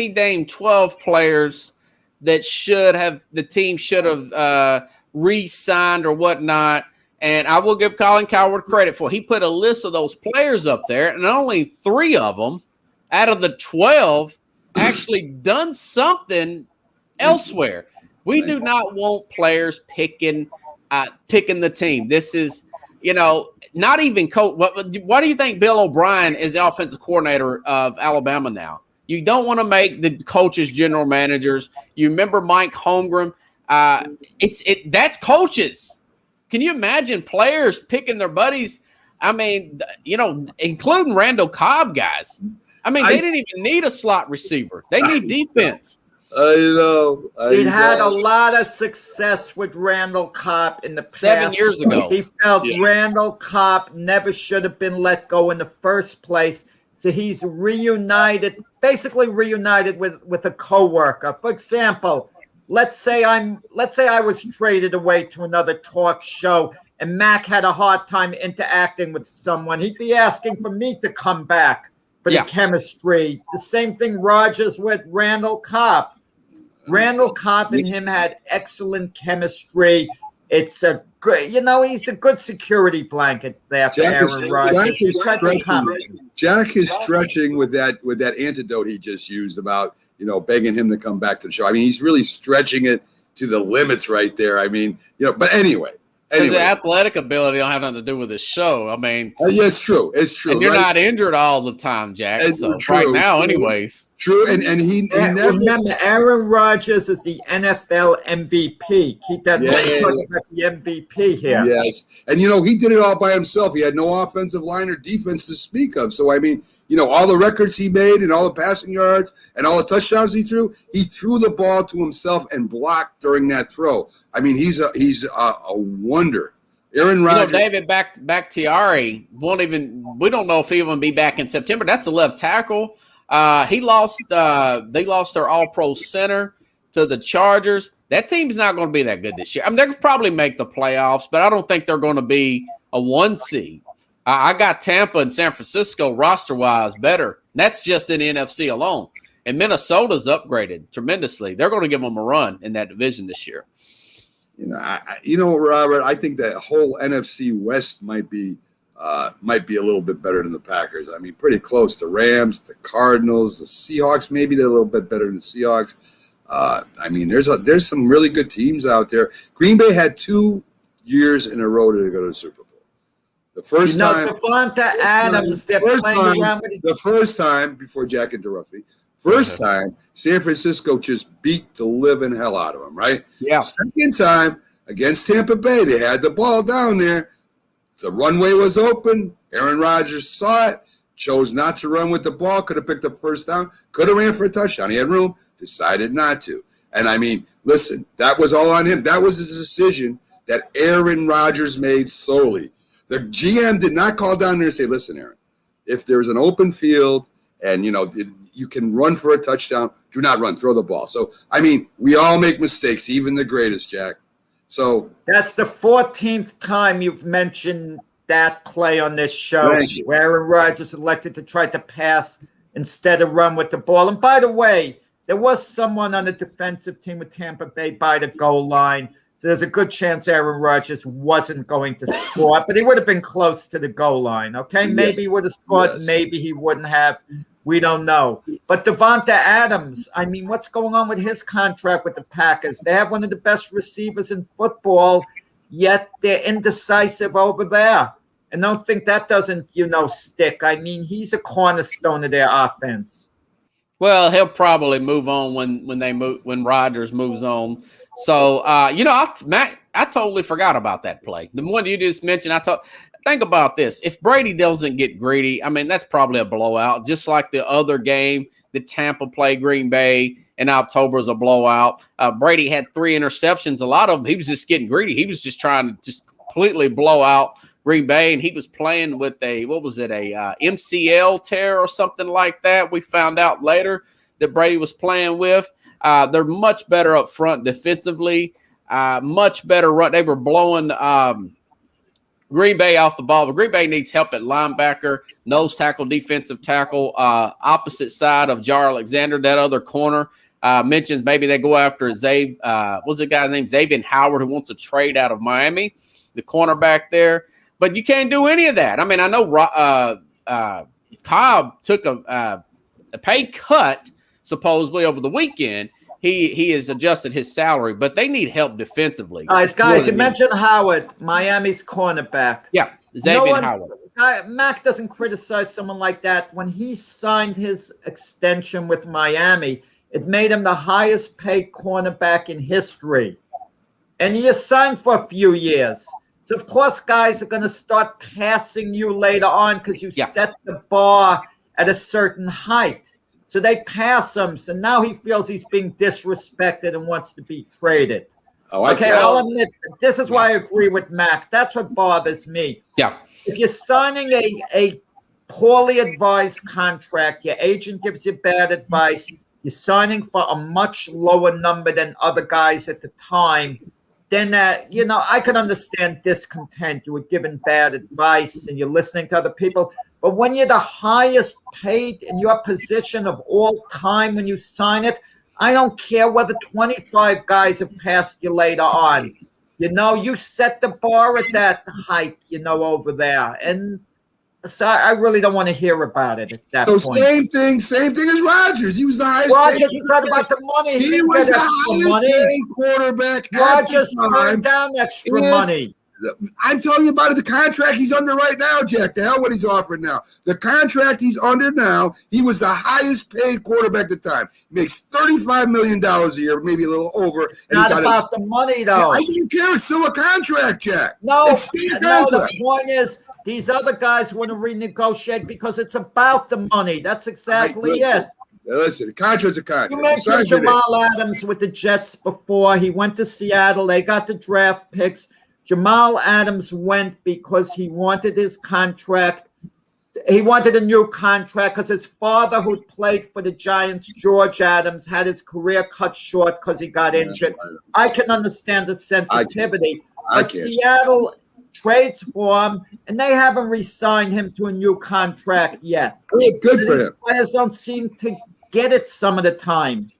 named 12 players that the team should have re-signed or whatnot. And I will give Colin Cowherd credit for it. He put a list of those players up there, and only 3 of them out of the 12 actually done something elsewhere. We do not want players picking the team. This is, not even coach. Why do you think Bill O'Brien is the offensive coordinator of Alabama now? You don't want to make the coaches general managers. You remember Mike Holmgren? That's coaches. Can you imagine players picking their buddies? I mean, including Randall Cobb guys. I mean, they didn't even need a slot receiver. They need defense. I know. He had a lot of success with Randall Cobb in the past. 7 years ago. He felt Randall Cobb never should have been let go in the first place. So he's basically reunited with a coworker. For example, let's say I was traded away to another talk show and Mac had a hard time interacting with someone. He'd be asking for me to come back. for Yeah. the chemistry. The same thing Rogers with Randall Cobb. Randall Cobb and him had excellent chemistry. It's a good, he's a good security blanket there for Aaron Rodgers. Jack is stretching with that antidote he just used about, begging him to come back to the show. I mean, he's really stretching it to the limits right there. I mean, but anyway. The athletic ability don't have nothing to do with this show. I mean, yeah, it's true. It's true. And you're not injured all the time, Jack. So true, right now, true. anyways. True, and he never. Remember, Aaron Rodgers is the NFL MVP. Keep that talking about the MVP here. Yes, and he did it all by himself. He had no offensive line or defense to speak of. So I mean, all the records he made and all the passing yards and all the touchdowns he threw the ball to himself and blocked during that throw. I mean, he's a wonder. Aaron Rodgers. David Bakhtiari won't even. We don't know if he'll even be back in September. That's the left tackle. They lost their All-Pro center to the Chargers. That team's not going to be that good this year. I mean, they'll probably make the playoffs, but I don't think they're going to be a 1 seed. I got Tampa and San Francisco roster-wise better. That's just in the NFC alone. And Minnesota's upgraded tremendously. They're going to give them a run in that division this year. Robert, I think that whole NFC West might be a little bit better than the Packers. I mean, pretty close. The Rams, the Cardinals, the Seahawks, maybe they're a little bit better than the Seahawks. I mean, there's some really good teams out there. Green Bay had 2 years in a row to go to the Super Bowl. The first time, Devonta Adams, they're playing around with the first time, before Jack interrupts me, time, San Francisco just beat the living hell out of them, right? Yeah. Second time, against Tampa Bay, they had the ball down there. The runway was open. Aaron Rodgers saw it, chose not to run with the ball, could have picked up first down, could have ran for a touchdown. He had room, decided not to. And I mean, listen, that was all on him. That was his decision that Aaron Rodgers made solely. The GM did not call down there and say, listen, Aaron, if there's an open field and, you can run for a touchdown, do not run, throw the ball. So, I mean, we all make mistakes, even the greatest, Jack. So that's the 14th time you've mentioned that play on this show where Aaron Rodgers elected to try to pass instead of run with the ball. And by the way, there was someone on the defensive team with Tampa Bay by the goal line. So there's a good chance Aaron Rodgers wasn't going to score, but he would have been close to the goal line. Okay, maybe he would have scored, maybe he wouldn't have. We don't know. But Devonta Adams, I mean, what's going on with his contract with the Packers? They have one of the best receivers in football, yet they're indecisive over there. And don't think that doesn't, stick. I mean, he's a cornerstone of their offense. Well, he'll probably move on when Rodgers moves on. So, I totally forgot about that play. The one you just mentioned, think about this. If Brady doesn't get greedy, I mean, that's probably a blowout, just like the other game that Tampa played Green Bay in October is a blowout. Brady had 3 interceptions. A lot of them, he was just getting greedy. He was just trying to just completely blow out Green Bay, and he was playing with a MCL tear or something like that. We found out later that Brady was playing with. They're much better up front defensively, much better run. They were blowing Green Bay off the ball, but Green Bay needs help at linebacker, nose tackle, defensive tackle, opposite side of Jar Alexander, that other corner. Mentions maybe they go after what's the guy named Xavier Howard who wants to trade out of Miami, the cornerback there. But you can't do any of that. I mean, I know Cobb took a pay cut supposedly over the weekend. He has adjusted his salary, but they need help defensively. Guys, you mentioned Howard, Miami's cornerback. Yeah, Xavier Howard. Mac doesn't criticize someone like that. When he signed his extension with Miami, it made him the highest paid cornerback in history. And he is signed for a few years. So, of course, guys are going to start passing you later on because you set the bar at a certain height. So they pass him. So now he feels he's being disrespected and wants to be traded. I'll admit, this is why I agree with Mac. That's what bothers me. Yeah. If you're signing a poorly advised contract, your agent gives you bad advice, you're signing for a much lower number than other guys at the time, then, I can understand discontent. You were given bad advice and you're listening to other people. But when you're the highest paid in your position of all time when you sign it, I don't care whether 25 guys have passed you later on. You set the bar at that height, over there. And so I really don't want to hear about it at that So point. same thing as Rodgers. He was the highest. Rodgers, you thought about the money. He was the highest paid quarterback. Rodgers turned down extra money. I'm telling you about it. The contract he's under right now, Jack. The hell what he's offering now. The contract he's under now, he was the highest paid quarterback at the time. He makes $35 million a year, maybe a little over. And Not about the money, though. I don't care. It's still a contract, Jack. No, the point is these other guys want to renegotiate because it's about the money. That's exactly it. Listen, the contract's a contract. You mentioned Jamal Adams with the Jets before. He went to Seattle. They got the draft picks. Jamal Adams went because he wanted his contract. He wanted a new contract because his father, who played for the Giants, George Adams, had his career cut short because he got injured. I can understand the sensitivity. But Seattle trades for him, and they haven't re-signed him to a new contract yet. Good for him. Players don't seem to get it some of the time.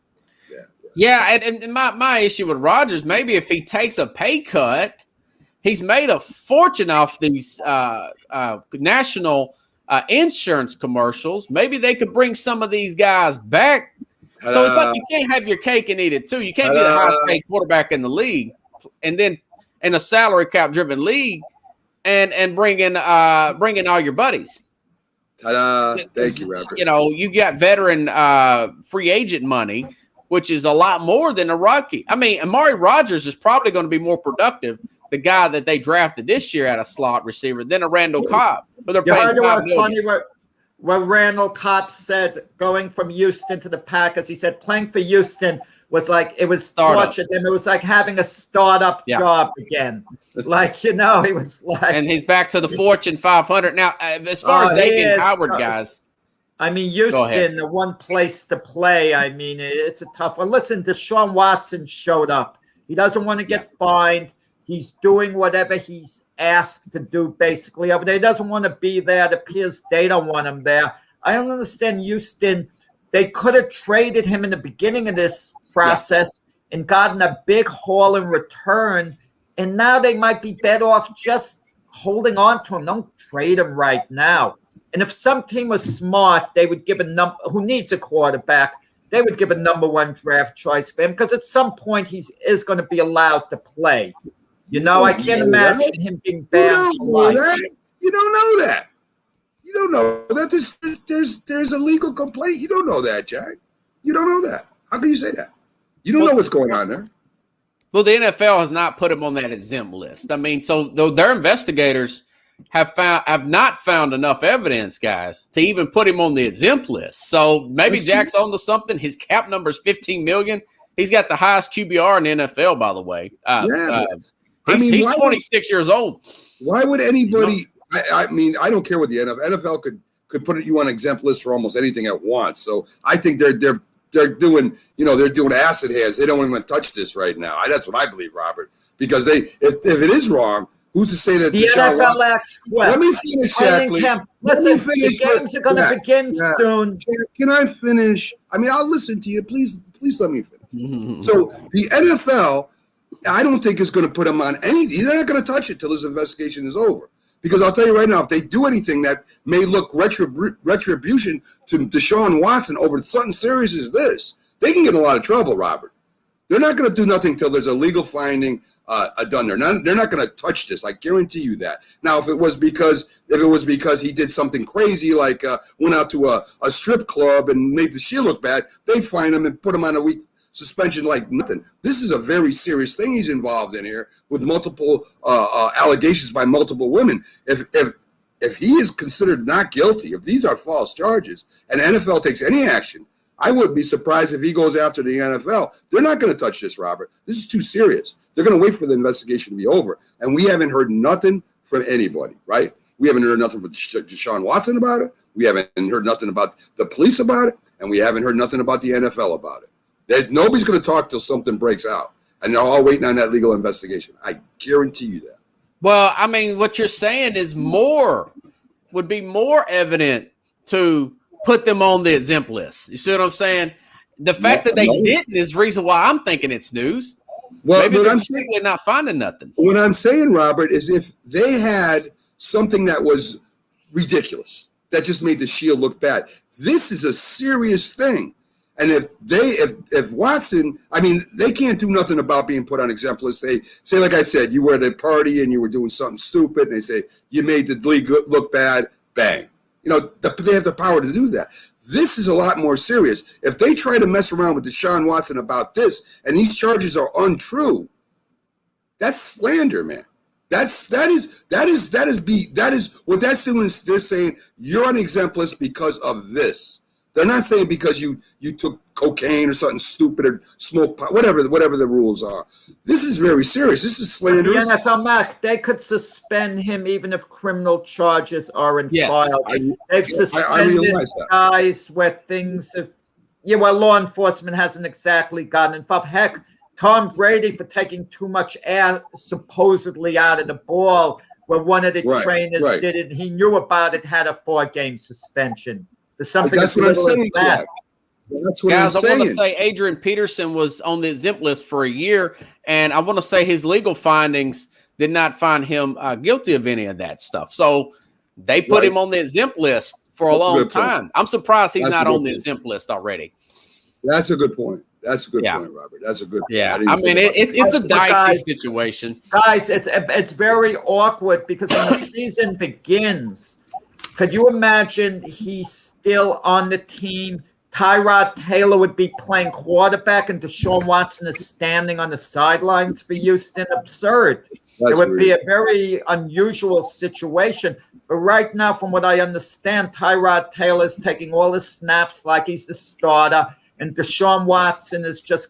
Yeah, and my issue with Rodgers, maybe if he takes a pay cut, he's made a fortune off these national insurance commercials. Maybe they could bring some of these guys back. So it's like you can't have your cake and eat it too. You can't be the highest paid quarterback in the league, and then in a salary cap driven league, and bring in all your buddies. Ta-da. Thank you, Robert. You got veteran free agent money, which is a lot more than a rookie. I mean, Amari Rodgers is probably going to be more productive, the guy that they drafted this year at a slot receiver, than a Randall Cobb. But they're paying $5 million. Funny what Randall Cobb said going from Houston to the Packers. He said playing for Houston was like it was torture him. It was like having a startup job again. Like, he was like. And he's back to the Fortune 500. Now, as far as Xavier Howard guys. I mean, Houston, the one place to play. I mean, it's a tough one. Listen, Deshaun Watson showed up. He doesn't want to get fined. He's doing whatever he's asked to do, basically. Over there. He doesn't want to be there. It appears they don't want him there. I don't understand Houston. They could have traded him in the beginning of this process and gotten a big haul in return. And now they might be better off just holding on to him. Don't trade him right now. And if some team was smart, they would give who needs a quarterback, they would give a number one draft choice for him because at some point he is going to be allowed to play. I can't imagine him being banned for life. You don't know that. You don't know that there's a legal complaint. You don't know that, Jack. You don't know that. How can you say that? You don't know what's going on there. Well, the NFL has not put him on that exempt list. I mean, so though their investigators have not found enough evidence, guys, to even put him on the exempt list. So maybe Jack's on to something. His cap number is $15 million. He's got the highest QBR in the NFL, by the way. He's 26 years old. Why would anybody? I mean, I don't care what the NFL could put you on exempt list for almost anything at once. So I think they're doing acid hands. They don't even touch this right now. That's what I believe, Robert. Because if it is wrong, who's to say that the NFL acts quick? Let me finish, Jack. Listen, the games are going to begin soon. Can I finish? I mean, I'll listen to you. Please let me finish. So the NFL, I don't think is going to put them on anything. They're not going to touch it till this investigation is over. Because I'll tell you right now, if they do anything that may look retribution to Deshaun Watson over something serious as this, they can get in a lot of trouble, Robert. They're not going to do nothing till there's a legal finding done. They're not going to touch this. I guarantee you that. Now, if it was because he did something crazy, like went out to a strip club and made the Shield look bad, they find him and put him on a week suspension like nothing. This is a very serious thing he's involved in here with multiple allegations by multiple women. If he is considered not guilty, if these are false charges, and NFL takes any action, I wouldn't be surprised if he goes after the NFL. They're not going to touch this, Robert. This is too serious. They're going to wait for the investigation to be over. And we haven't heard nothing from anybody, right? We haven't heard nothing from Deshaun Watson about it. We haven't heard nothing about the police about it. And we haven't heard nothing about the NFL about it. Nobody's going to talk till something breaks out. And they're all waiting on that legal investigation. I guarantee you that. Well, I mean, what you're saying is more would be more evident to put them on the exempt list. You see what I'm saying? The fact that they didn't is the reason why I'm thinking it's news. Well, maybe but they're I'm simply not finding nothing. What I'm saying, Robert, is if they had something that was ridiculous, that just made the Shield look bad, this is a serious thing. And if Watson, I mean, they can't do nothing about being put on exempt list. Say, like I said, you were at a party and you were doing something stupid, and they say you made the league look bad. Bang. You know, they have the power to do that. This is a lot more serious. If they try to mess around with Deshaun Watson about this, and these charges are untrue, that's slander, man. That is what that's doing. They're saying you're on the exempt list because of this. They're not saying because you took cocaine or something stupid or smoked pot, whatever the rules are. This is very serious. This is slander. The NFL, Mac, they could suspend him even if criminal charges aren't filed. They've suspended guys where things have, where law enforcement hasn't exactly gotten involved. Heck, Tom Brady for taking too much air supposedly out of the ball, where one of the trainers did it, he knew about it, had a 4-game suspension. There's something that's what I'm saying. Guys, I want to say Adrian Peterson was on the exempt list for a year, and I want to say his legal findings did not find him guilty of any of that stuff. So they put him on the exempt list for a long time. I'm surprised he's not on the exempt list already. That's a good point. That's a good point, Robert. That's a good point. Yeah, I mean, it's a dicey situation. Guys, it's very awkward because when the season begins, could you imagine he's still on the team? Tyrod Taylor would be playing quarterback and Deshaun Watson is standing on the sidelines for Houston. Absurd. It would be a very unusual situation. But right now, from what I understand, Tyrod Taylor's taking all the snaps like he's the starter. And Deshaun Watson is just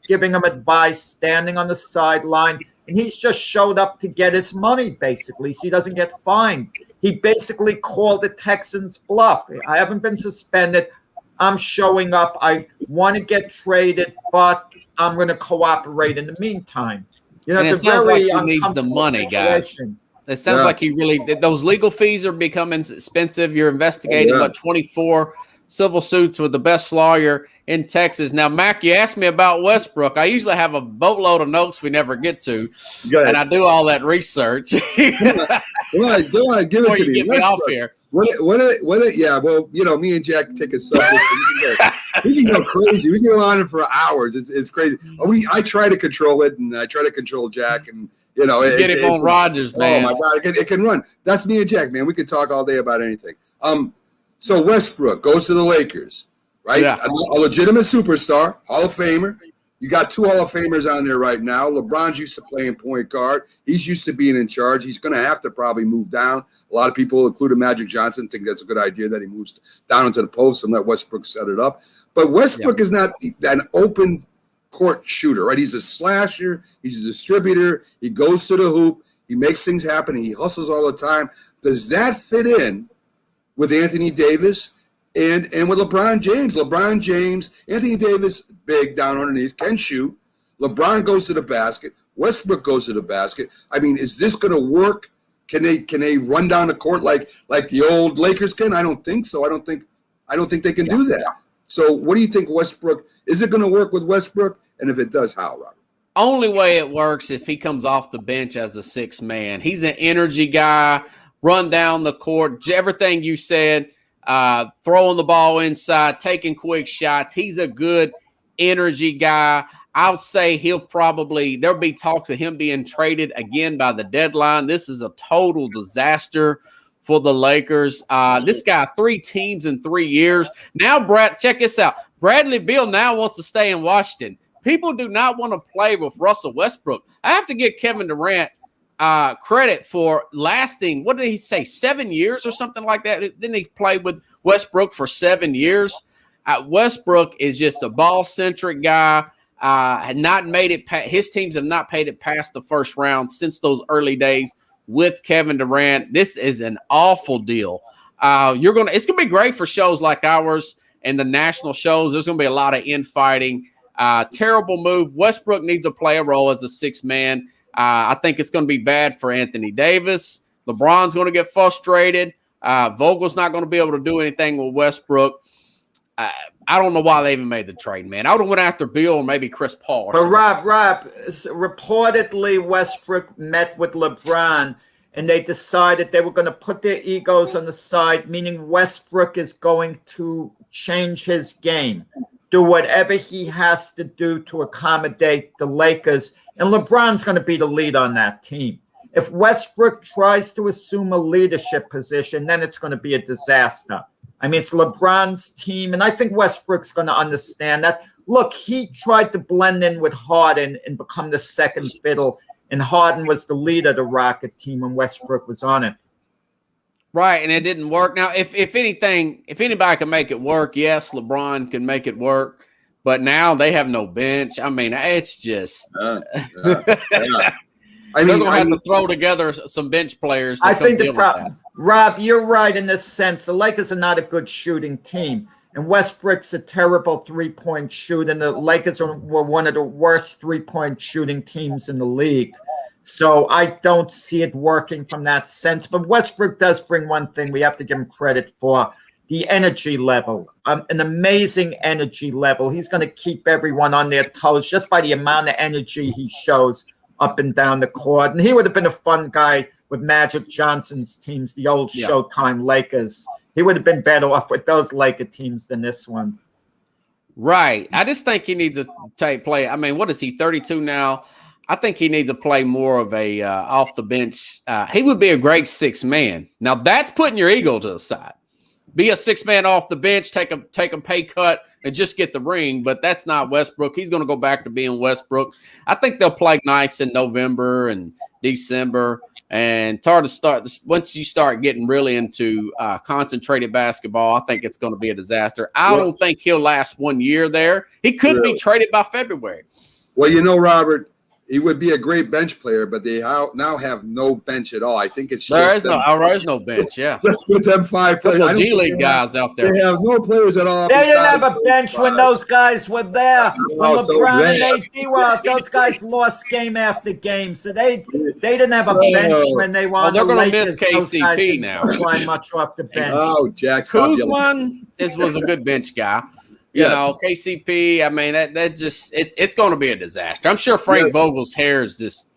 giving him advice, standing on the sideline. And he's just showed up to get his money, basically, so he doesn't get fined. He basically called the Texans bluff. I haven't been suspended. I'm showing up. I want to get traded, but I'm going to cooperate in the meantime. It sounds like he needs the money, guys. It sounds like those legal fees are becoming expensive. You're investigating about 24 civil suits with the best lawyer in Texas. Now, Mac, you asked me about Westbrook. I usually have a boatload of notes we never get to, and I do all that research. Go ahead, give it to me. Get me off here. Yeah, well, me and Jack take a subject. We can go crazy. We can go on for hours. It's crazy. I try to control it, and I try to control Jack, and get him on Rodgers, man. Oh my God, it can run. That's me and Jack, man. We could talk all day about anything. So Westbrook goes to the Lakers, right? Yeah. A legitimate superstar, Hall of Famer. You got 2 Hall of Famers on there right now. LeBron's used to playing point guard. He's used to being in charge. He's going to have to probably move down. A lot of people, including Magic Johnson, think that's a good idea that he moves down into the post and let Westbrook set it up. But Westbrook is not an open court shooter, right? He's a slasher. He's a distributor. He goes to the hoop. He makes things happen. He hustles all the time. Does that fit in with Anthony Davis and with LeBron James? LeBron James, Anthony Davis, big down underneath, can shoot. LeBron goes to the basket. Westbrook goes to the basket. I mean, is this going to work? Can they run down the court like the old Lakers can? I don't think so. I don't think they can do that. So what do you think, Westbrook? Is it going to work with Westbrook? And if it does, how, Robert? Only way it works if he comes off the bench as a 6th man. He's an energy guy. Run down the court, everything you said, throwing the ball inside, taking quick shots. He's a good energy guy. I'll say there'll be talks of him being traded again by the deadline. This is a total disaster for the Lakers. This guy, 3 teams in 3 years. Now, Brad, check this out. Bradley Beal now wants to stay in Washington. People do not want to play with Russell Westbrook. I have to give Kevin Durant credit for lasting, what did he say, 7 years or something like that? Didn't he play with Westbrook for 7 years? Westbrook is just a ball-centric guy. Had not made it. His teams have not made it past the first round since those early days with Kevin Durant. This is an awful deal. It's gonna be great for shows like ours and the national shows. There's gonna be a lot of infighting. Terrible move. Westbrook needs to play a role as a 6th man. I think it's going to be bad for Anthony Davis. LeBron's going to get frustrated. Vogel's not going to be able to do anything with Westbrook. I don't know why they even made the trade, man. I would have went after Bill or maybe Chris Paul. But Rob, reportedly Westbrook met with LeBron and they decided they were going to put their egos on the side, meaning Westbrook is going to change his game, do whatever he has to do to accommodate the Lakers. And LeBron's going to be the lead on that team. If Westbrook tries to assume a leadership position, then it's going to be a disaster. I mean, it's LeBron's team, and I think Westbrook's going to understand that. Look, he tried to blend in with Harden and become the second fiddle, and Harden was the leader of the Rocket team when Westbrook was on it. Right, and it didn't work. Now, if anything, if anybody can make it work, yes, LeBron can make it work, but now they have no bench. I mean, it's just they're going to have to throw together some bench players. I think the problem, Rob, you're right in this sense. The Lakers are not a good shooting team, and Westbrook's a terrible three-point shooter, and the Lakers were one of the worst three-point shooting teams in the league. So I don't see it working from that sense. But Westbrook does bring one thing we have to give him credit for, the energy level, an amazing energy level. He's going to keep everyone on their toes just by the amount of energy he shows up and down the court. And he would have been a fun guy with Magic Johnson's teams, the old Showtime Lakers. He would have been better off with those Laker teams than this one. Right. I just think he needs to play. I mean, what is he, 32 now? I think he needs to play more of a off the bench. He would be a great sixth man. Now, that's putting your ego to the side. Be a six man off the bench, take a pay cut, and just get the ring. But that's not Westbrook. He's going to go back to being Westbrook. I think they'll play nice in November and December. And it's hard to start. Once you start getting really into concentrated basketball, I think it's going to be a disaster. I don't think he'll last 1 year there. He could be traded by February. Well, you know, Robert, he would be a great bench player, but they now have no bench at all. I think it's there is no bench. Yeah, just with them five players. G League guys out there. They have no players at all. They didn't have a bench when those guys were there. When LeBron and AD were out, those guys lost game after game, so they didn't have a bench when they won. They're going to miss KCP now. Flying much off the bench. Oh, Jack, Kuzma was a good bench guy. You know, KCP, I mean, that just it's going to be a disaster. I'm sure Frank Vogel's hair is just,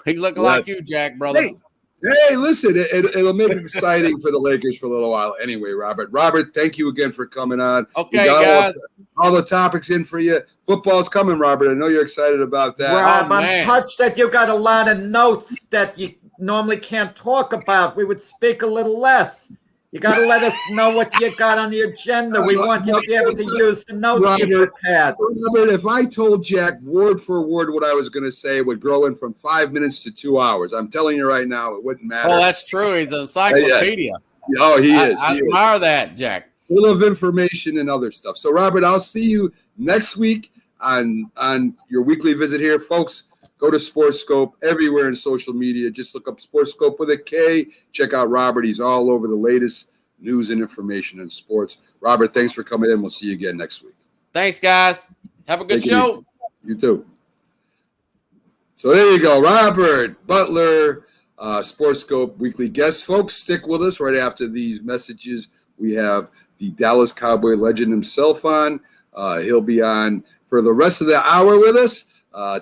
he's looking like you, Jack, brother. Hey, listen, it'll make it exciting for the Lakers for a little while anyway, Robert. Robert, thank you again for coming on. Okay, guys. All the topics in for you. Football's coming, Robert. I know you're excited about that. Rob, I'm touched that you got a lot of notes that you normally can't talk about. We would speak a little less. You got to let us know what you got on the agenda. We want you to be able to use the notes you prepared. Robert, if I told Jack word for word what I was going to say, it would grow in from 5 minutes to 2 hours. I'm telling you right now, it wouldn't matter. Oh, that's true. He's an encyclopedia. Yes. Oh, he is. I admire that, Jack. Full of information and other stuff. So, Robert, I'll see you next week on your weekly visit here, folks. Go to SportsScope everywhere in social media. Just look up SportsScope with a K. Check out Robert. He's all over the latest news and information in sports. Robert, thanks for coming in. We'll see you again next week. Thanks, guys. Have a good show. You too. So there you go. Robert Butler, SportsScope weekly guest. Folks, stick with us. Right after these messages, we have the Dallas Cowboy legend himself on. He'll be on for the rest of the hour with us.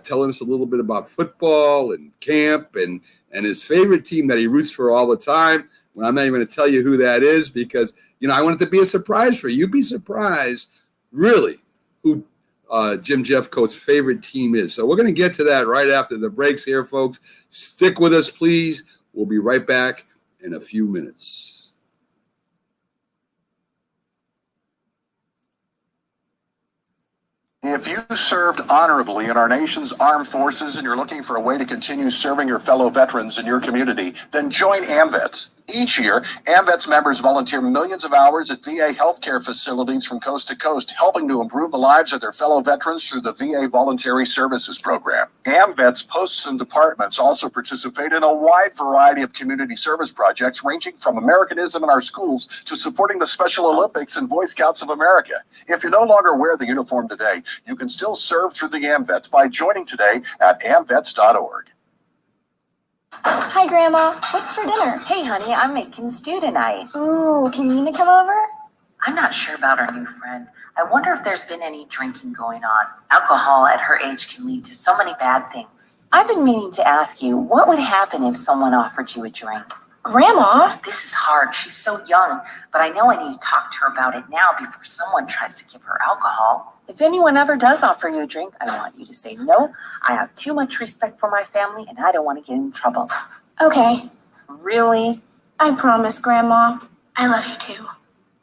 Telling us a little bit about football and camp and his favorite team that he roots for all the time. Well, I'm not even going to tell you who that is because, I want it to be a surprise for you. You'd be surprised, really, who Jim Jeffcoat's favorite team is. So we're going to get to that right after the breaks here, folks. Stick with us, please. We'll be right back in a few minutes. If you served honorably in our nation's armed forces and you're looking for a way to continue serving your fellow veterans in your community, then join AMVETS. Each year, AMVETS members volunteer millions of hours at VA healthcare facilities from coast to coast, helping to improve the lives of their fellow veterans through the VA Voluntary Services Program. AMVETS posts and departments also participate in a wide variety of community service projects, ranging from Americanism in our schools to supporting the Special Olympics and Boy Scouts of America. If you no longer wear the uniform today, you can still serve through the AMVETS by joining today at amvets.org. Hi, Grandma. What's for dinner? Hey, honey, I'm making stew tonight. Ooh, can Nina come over? I'm not sure about our new friend. I wonder if there's been any drinking going on. Alcohol at her age can lead to so many bad things. I've been meaning to ask you, what would happen if someone offered you a drink? Grandma? This is hard. She's so young, but I know I need to talk to her about it now before someone tries to give her alcohol. If anyone ever does offer you a drink, I want you to say no. I have too much respect for my family and I don't want to get in trouble. Okay. Really? I promise, Grandma. I love you too.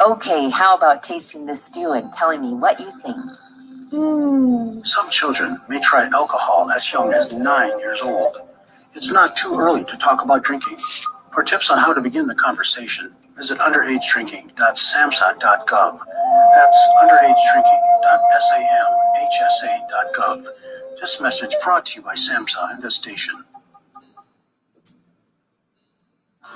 Okay, how about tasting this stew and telling me what you think? Some children may try alcohol as young as 9 years old. It's not too early to talk about drinking. For tips on how to begin the conversation, visit underagedrinking.samhsa.gov. That's underagedrinking.samhsa.gov. This message brought to you by SAMHSA and this station.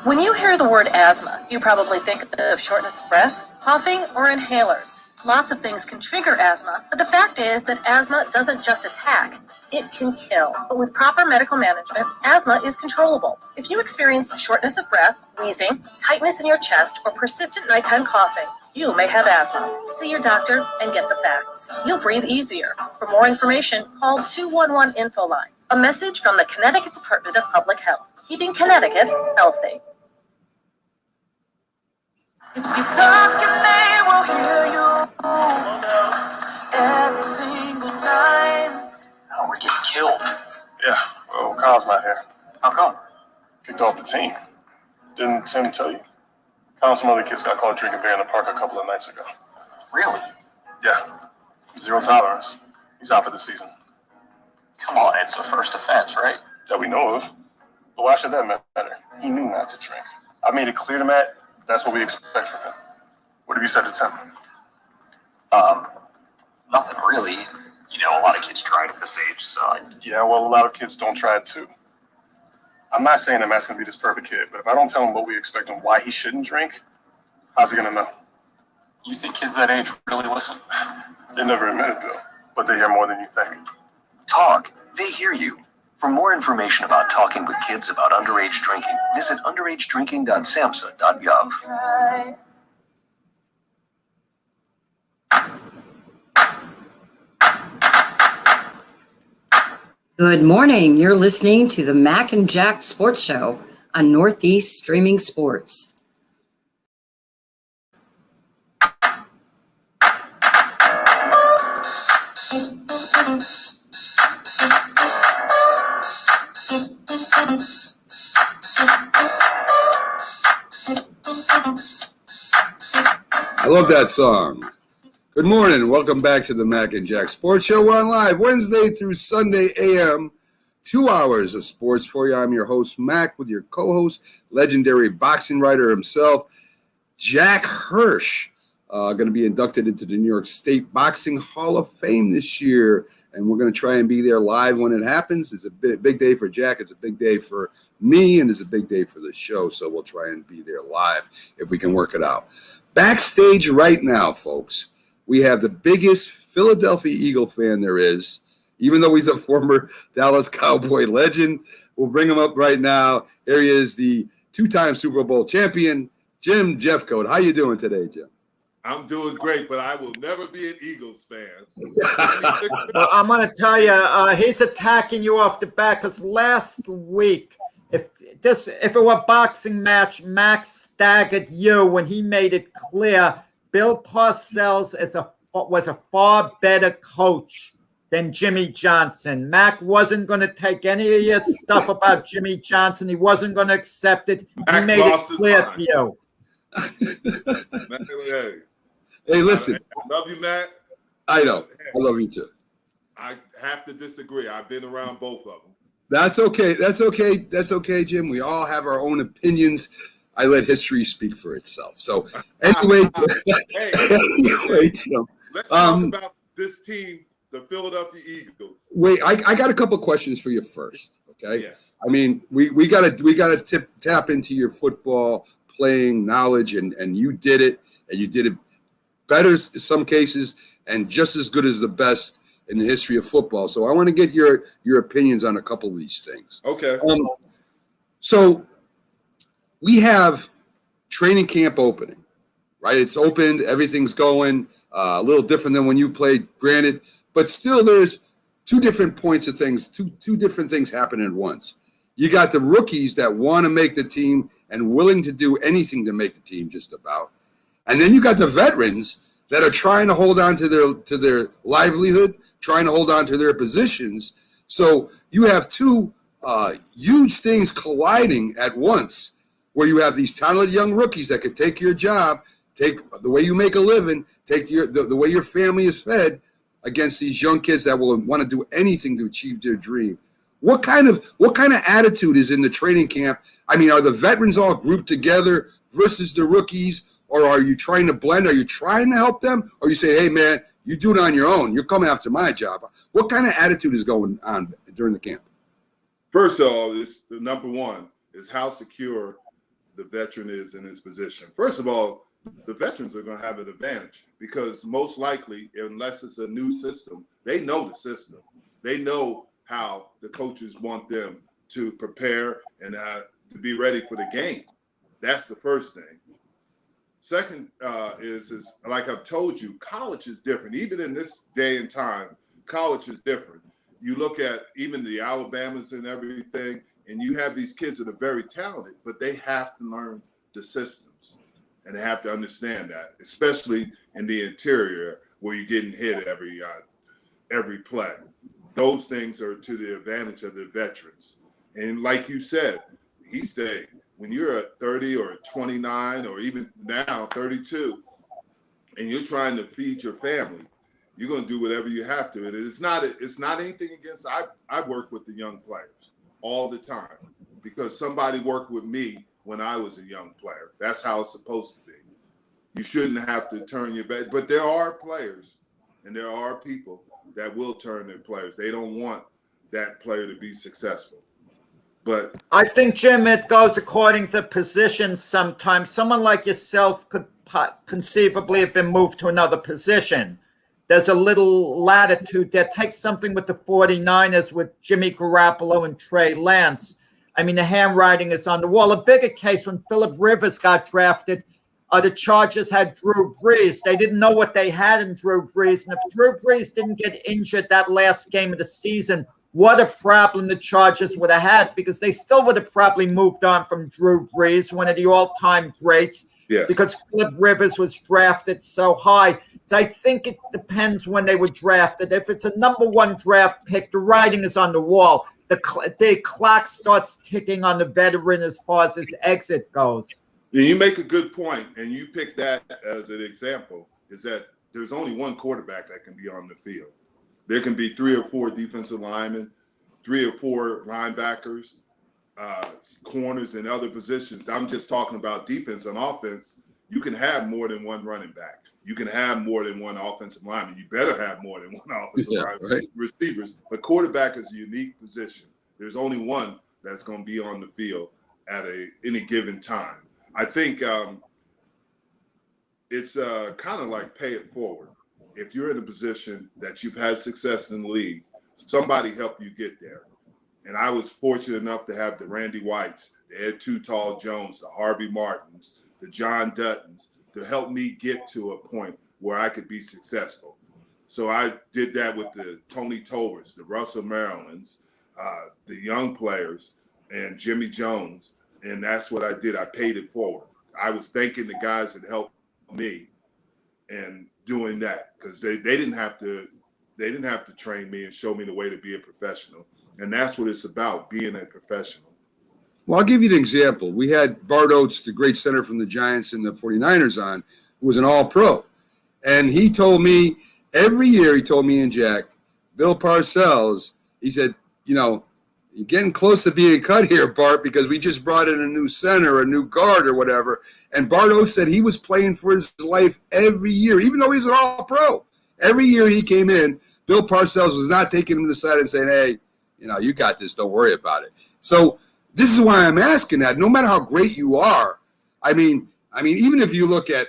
When you hear the word asthma, you probably think of shortness of breath, coughing, or inhalers. Lots of things can trigger asthma, but the fact is that asthma doesn't just attack, it can kill. But with proper medical management, asthma is controllable. If you experience shortness of breath, wheezing, tightness in your chest, or persistent nighttime coughing, you may have asthma. See your doctor and get the facts. You'll breathe easier. For more information, call 211-INFO-LINE. A message from the Connecticut Department of Public Health, keeping Connecticut healthy. If you talk and they will hear you every single time. Oh, we're getting killed. Yeah, well, Kyle's not here. How come? Kicked off the team. Didn't Tim tell you? Kyle and some other kids got caught drinking beer in the park a couple of nights ago. Really? Yeah. Zero tolerance. He's out for the season. Come on, it's a first offense, right? That we know of. But why should that matter? He knew not to drink. I made it clear to Matt, that's what we expect from him. What have you said to Tim? Nothing really. You know, a lot of kids try it at this age, so Yeah, well, a lot of kids don't try it too. I'm not saying that Matt's gonna be this perfect kid, but if I don't tell him what we expect and why he shouldn't drink, how's he gonna know? you think kids that age really listen? They never admit it though, but they hear more than you think. Talk. They hear you. For more information about talking with kids about underage drinking, visit underagedrinking.samhsa.gov. Try. Good morning. You're listening to the Mac and Jack Sports Show on Northeast Streaming Sports. I love that song. Good morning. Welcome back to the Mac and Jack Sports Show. We're on live Wednesday through Sunday a.m. 2 hours of sports for you. I'm your host, Mac, with your co-host, legendary boxing writer himself, Jack Hirsch, going to be inducted into the New York State Boxing Hall of Fame this year. And we're going to try and be there live when it happens. It's a big day for Jack. It's a big day for me, and it's a big day for the show. So we'll try and be there live if we can work it out. Backstage right now, folks, we have the biggest Philadelphia Eagle fan there is, even though he's a former Dallas Cowboy legend. We'll bring him up right now. Here he is, the two-time Super Bowl champion, Jim Jeffcoat. How you doing today, Jim? I'm doing great, but I will never be an Eagles fan. Well, I'm going to tell you, he's attacking you off the back because last week, if it were a boxing match, Max staggered you when he made it clear Bill Parcells was a far better coach than Jimmy Johnson. Mac wasn't going to take any of your stuff about Jimmy Johnson. He wasn't going to accept it. He made it clear to you. Hey, listen. I love you, Matt. I know. I love you too. I have to disagree. I've been around both of them. That's okay. That's okay. That's okay, Jim. We all have our own opinions. I let history speak for itself. So anyway, anyway, Jim. Let's talk about this team, the Philadelphia Eagles. Wait, I got a couple of questions for you first. Okay. Yes. I mean, we gotta tap into your football playing knowledge, and you did it, and you did it better in some cases, and just as good as the best in the history of football. So I want to get your opinions on a couple of these things. Okay. So we have training camp opening, right? It's opened, everything's going a little different than when you played, granted, but still there's two different points of things, two different things happening at once. You got the rookies that want to make the team and willing to do anything to make the team just about. And then you got the veterans that are trying to hold on to their livelihood, trying to hold on to their positions. So you have two huge things colliding at once, where you have these talented young rookies that could take your job, take the way you make a living, take the way your family is fed, against these young kids that will want to do anything to achieve their dream. What kind of attitude is in the training camp? I mean, are the veterans all grouped together versus the rookies, or are you trying to blend? Are you trying to help them, or you say, hey man, you do it on your own, you're coming after my job? What kind of attitude is going on during the camp? First of all, it's the number one is how secure the veteran is in his position. First of all, the veterans are going to have an advantage because most likely, unless it's a new system, they know the system. They know how the coaches want them to prepare and to be ready for the game. That's the first thing. Second is like I've told you, college is different. Even in this day and time, college is different. You look at even the Alabamas and everything, and you have these kids that are very talented, but they have to learn the systems. And they have to understand that, especially in the interior where you're getting hit every play. Those things are to the advantage of the veterans. And like you said, when you're at 30 or 29 or even now 32, and you're trying to feed your family, you're going to do whatever you have to. And it's not anything against. I work with the young players all the time because somebody worked with me when I was a young player. That's how it's supposed to be. You shouldn't have to turn your back. But there are players and there are people that will turn their players. They don't want that player to be successful. But I think, Jim, it goes according to position sometimes. Someone like yourself could conceivably have been moved to another position. There's a little latitude there. Take something with the 49ers with Jimmy Garoppolo and Trey Lance. I mean, the handwriting is on the wall. A bigger case when Phillip Rivers got drafted, the Chargers had Drew Brees. They didn't know what they had in Drew Brees. And if Drew Brees didn't get injured that last game of the season, what a problem the Chargers would have had, because they still would have probably moved on from Drew Brees, one of the all-time greats, yes, because Phillip Rivers was drafted so high. So I think it depends when they were drafted. If it's a number one draft pick, the writing is on the wall. The clock starts ticking on the veteran as far as his exit goes. You make a good point, and you pick that as an example, is that there's only one quarterback that can be on the field. There can be 3 or 4 defensive linemen, 3 or 4 linebackers, corners, and other positions. I'm just talking about defense and offense. You can have more than one running back. You can have more than one offensive lineman. You better have more than one offensive lineman. Right. Receivers. But quarterback is a unique position. There's only one that's going to be on the field at any given time. I think it's kind of like pay it forward. If you're in a position that you've had success in the league, somebody helped you get there. And I was fortunate enough to have the Randy Whites, the Ed Too Tall Jones, the Harvey Martins, the John Duttons to help me get to a point where I could be successful. So I did that with the Tony Tolberts, the Russell Marylands, the young players, and Jimmy Jones. And that's what I did. I paid it forward. I was thanking the guys that helped me and doing that, because they didn't have to train me and show me the way to be a professional. And that's what it's about, being a professional. Well, I'll give you an example. We had Bart Oates, the great center from the Giants and the 49ers on, who was an all-pro. And he told me, every year he told me and Jack, Bill Parcells, he said, you know, you're getting close to being cut here, Bart, because we just brought in a new center, a new guard or whatever. And Bart Oates said he was playing for his life every year, even though he's an all-pro. Every year he came in, Bill Parcells was not taking him to the side and saying, hey, you know, you got this, don't worry about it. So this is why I'm asking that. No matter how great you are, I mean, even if you look at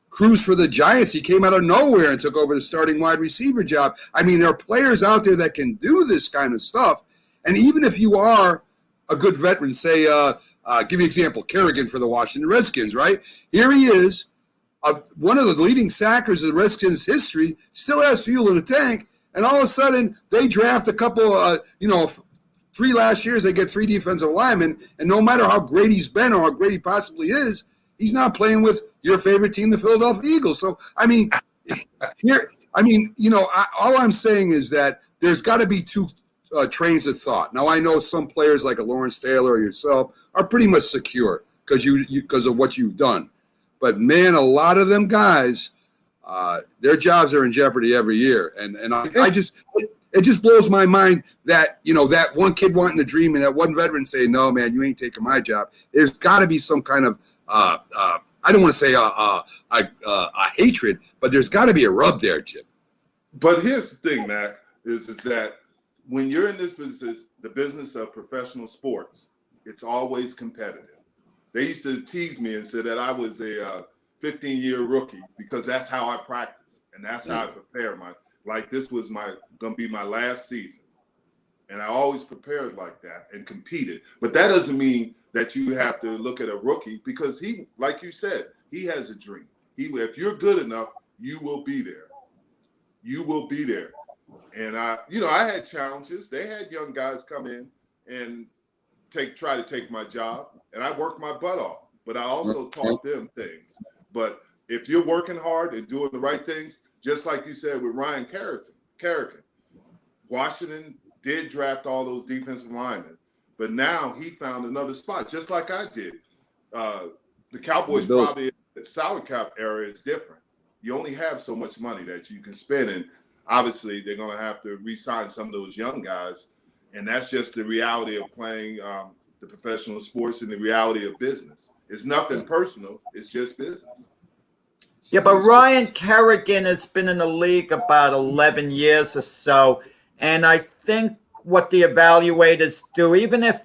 Cruz for the Giants, he came out of nowhere and took over the starting wide receiver job. I mean, there are players out there that can do this kind of stuff. And even if you are a good veteran, say, give you an example, Kerrigan for the Washington Redskins, right? Here he is, one of the leading sackers of the Redskins' history, still has fuel in the tank, and all of a sudden they draft a couple, 3 last years, they get 3 defensive linemen, and no matter how great he's been or how great he possibly is, he's not playing with your favorite team, the Philadelphia Eagles. So, I mean, all I'm saying is that there's got to be 2 trains of thought. Now, I know some players like a Lawrence Taylor or yourself are pretty much secure because of what you've done. But, man, a lot of them guys, their jobs are in jeopardy every year. And it just blows my mind that, that one kid wanting to dream and that one veteran saying, no, man, you ain't taking my job. There's got to be some kind of, I don't want to say a hatred, but there's got to be a rub there, Jim. But here's the thing, Mac, is that when you're in this business, the business of professional sports, it's always competitive. They used to tease me and say that I was a 15-year rookie because that's how I practice and that's how I prepare like this was going to be my last season. And I always prepared like that and competed. But that doesn't mean that you have to look at a rookie because he, like you said, he has a dream. If you're good enough, you will be there. You will be there. And I had challenges. They had young guys come in and try to take my job, and I worked my butt off. But I also taught them things. But if you're working hard and doing the right things, just like you said with Ryan Kerrigan, Washington did draft all those defensive linemen, but now he found another spot, just like I did. The Cowboys probably, the salary cap area is different. You only have so much money that you can spend, and obviously they're going to have to re-sign some of those young guys, and that's just the reality of playing the professional sports and the reality of business. It's nothing personal. It's just business. Yeah, but Ryan Kerrigan has been in the league about 11 years or so, and I think what the evaluators do, even if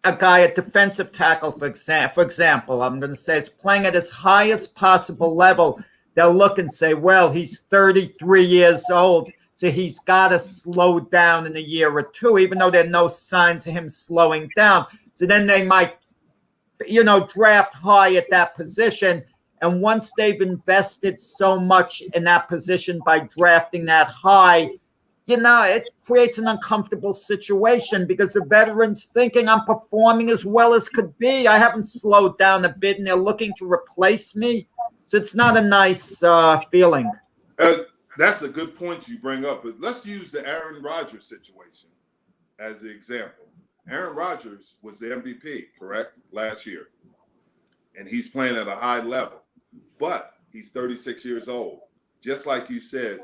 a guy at defensive tackle, for example, I'm going to say is playing at his highest possible level, they'll look and say, well, he's 33 years old, so he's got to slow down in a year or 2, even though there are no signs of him slowing down. So then they might, draft high at that position. And once they've invested so much in that position by drafting that high, it creates an uncomfortable situation because the veteran's thinking I'm performing as well as could be. I haven't slowed down a bit, and they're looking to replace me. So it's not a nice feeling. That's a good point you bring up. But let's use the Aaron Rodgers situation as the example. Aaron Rodgers was the MVP, correct, last year. And he's playing at a high level. But he's 36 years old. Just like you said.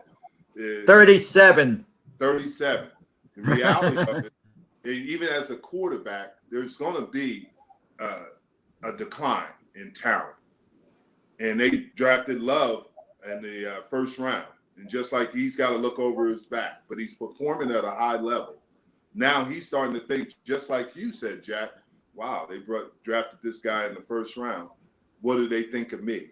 37. 37. The reality of it, even as a quarterback, there's going to be a decline in talent. And they drafted Love in the first round. And just like he's got to look over his back, but he's performing at a high level. Now he's starting to think, just like you said, Jack, wow, they drafted this guy in the first round. What do they think of me?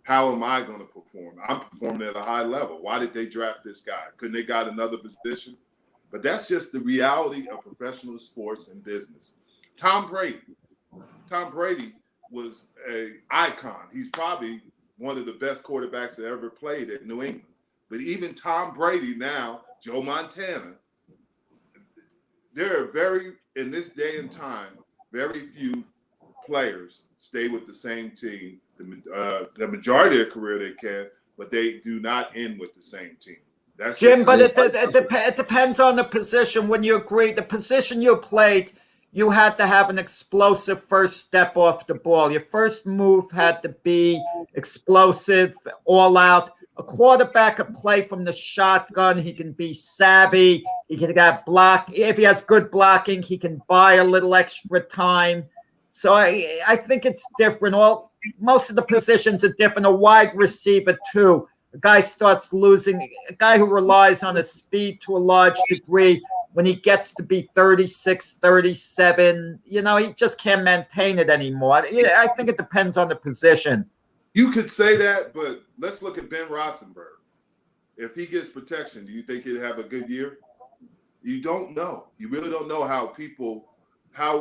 How am I going to perform? I'm performing at a high level. Why did they draft this guy? Couldn't they got another position? But that's just the reality of professional sports and business. Tom Brady was an icon. He's probably one of the best quarterbacks that ever played at New England. But even Tom Brady now, Joe Montana, there are in this day and time, very few players stay with the same team. The majority of their career they can, but they do not end with the same team. That's Jim, but it depends on the position. When you agree, the position you played, you had to have an explosive first step off the ball. Your first move had to be explosive, all out. A quarterback can play from the shotgun. He can be savvy. He can get block. If he has good blocking, he can buy a little extra time. So I think it's different. Most of the positions are different. A wide receiver, too. A guy starts losing. A guy who relies on his speed to a large degree, when he gets to be 36, 37, he just can't maintain it anymore. I think it depends on the position. You could say that, but let's look at Ben Roethlisberger. If he gets protection, do you think he'd have a good year? You don't know. You really don't know how people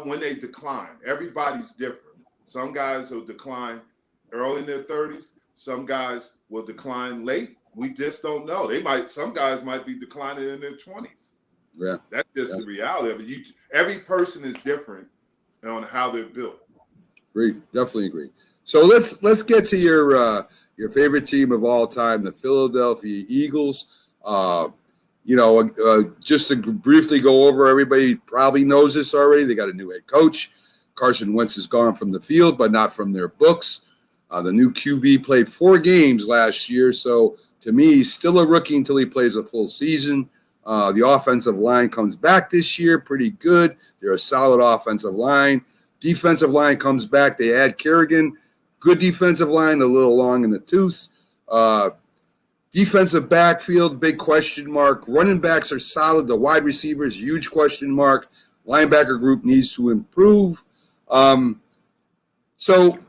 when they decline. Everybody's different. Some guys will decline early in their 30s. Some guys will decline late. We just don't know. Some guys might be declining in their 20s. Yeah. That's just the reality of it. Every person is different on how they're built. Agree. Definitely agree. So let's get to your favorite team of all time, the Philadelphia Eagles. Just to briefly go over, everybody probably knows this already. They got a new head coach. Carson Wentz is gone from the field, but not from their books. The new QB played 4 games last year, so to me, he's still a rookie until he plays a full season. The offensive line comes back this year, pretty good. They're a solid offensive line. Defensive line comes back. They add Kerrigan. Good defensive line, a little long in the tooth. Defensive backfield, big question mark. Running backs are solid. The wide receivers, huge question mark. Linebacker group needs to improve. So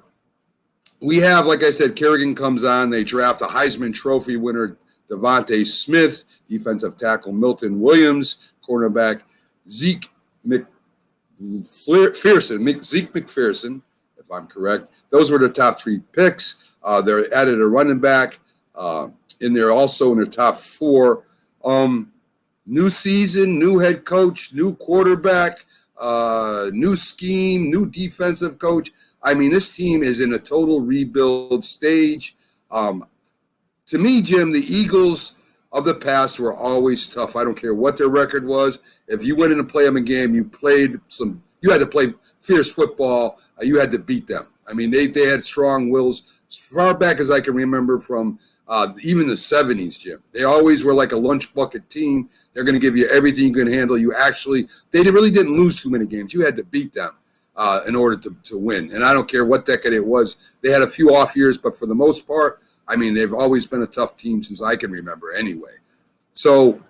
we have, like I said, Kerrigan comes on. They draft a Heisman Trophy winner, Devontae Smith, defensive tackle Milton Williams, cornerback Zeke McPherson, if I'm correct. Those were the top 3 picks. They added a running back in there also in their top 4. New season, new head coach, new quarterback, new scheme, new defensive coach. I mean, this team is in a total rebuild stage. To me, Jim, the Eagles of the past were always tough. I don't care what their record was. If you went in to play them a game, you had to play fierce football. You had to beat them. I mean, they had strong wills as far back as I can remember from even the 70s, Jim. They always were like a lunch bucket team. They're going to give you everything you can handle. They really didn't lose too many games. You had to beat them in order to win. And I don't care what decade it was. They had a few off years, but for the most part, I mean, they've always been a tough team since I can remember anyway. So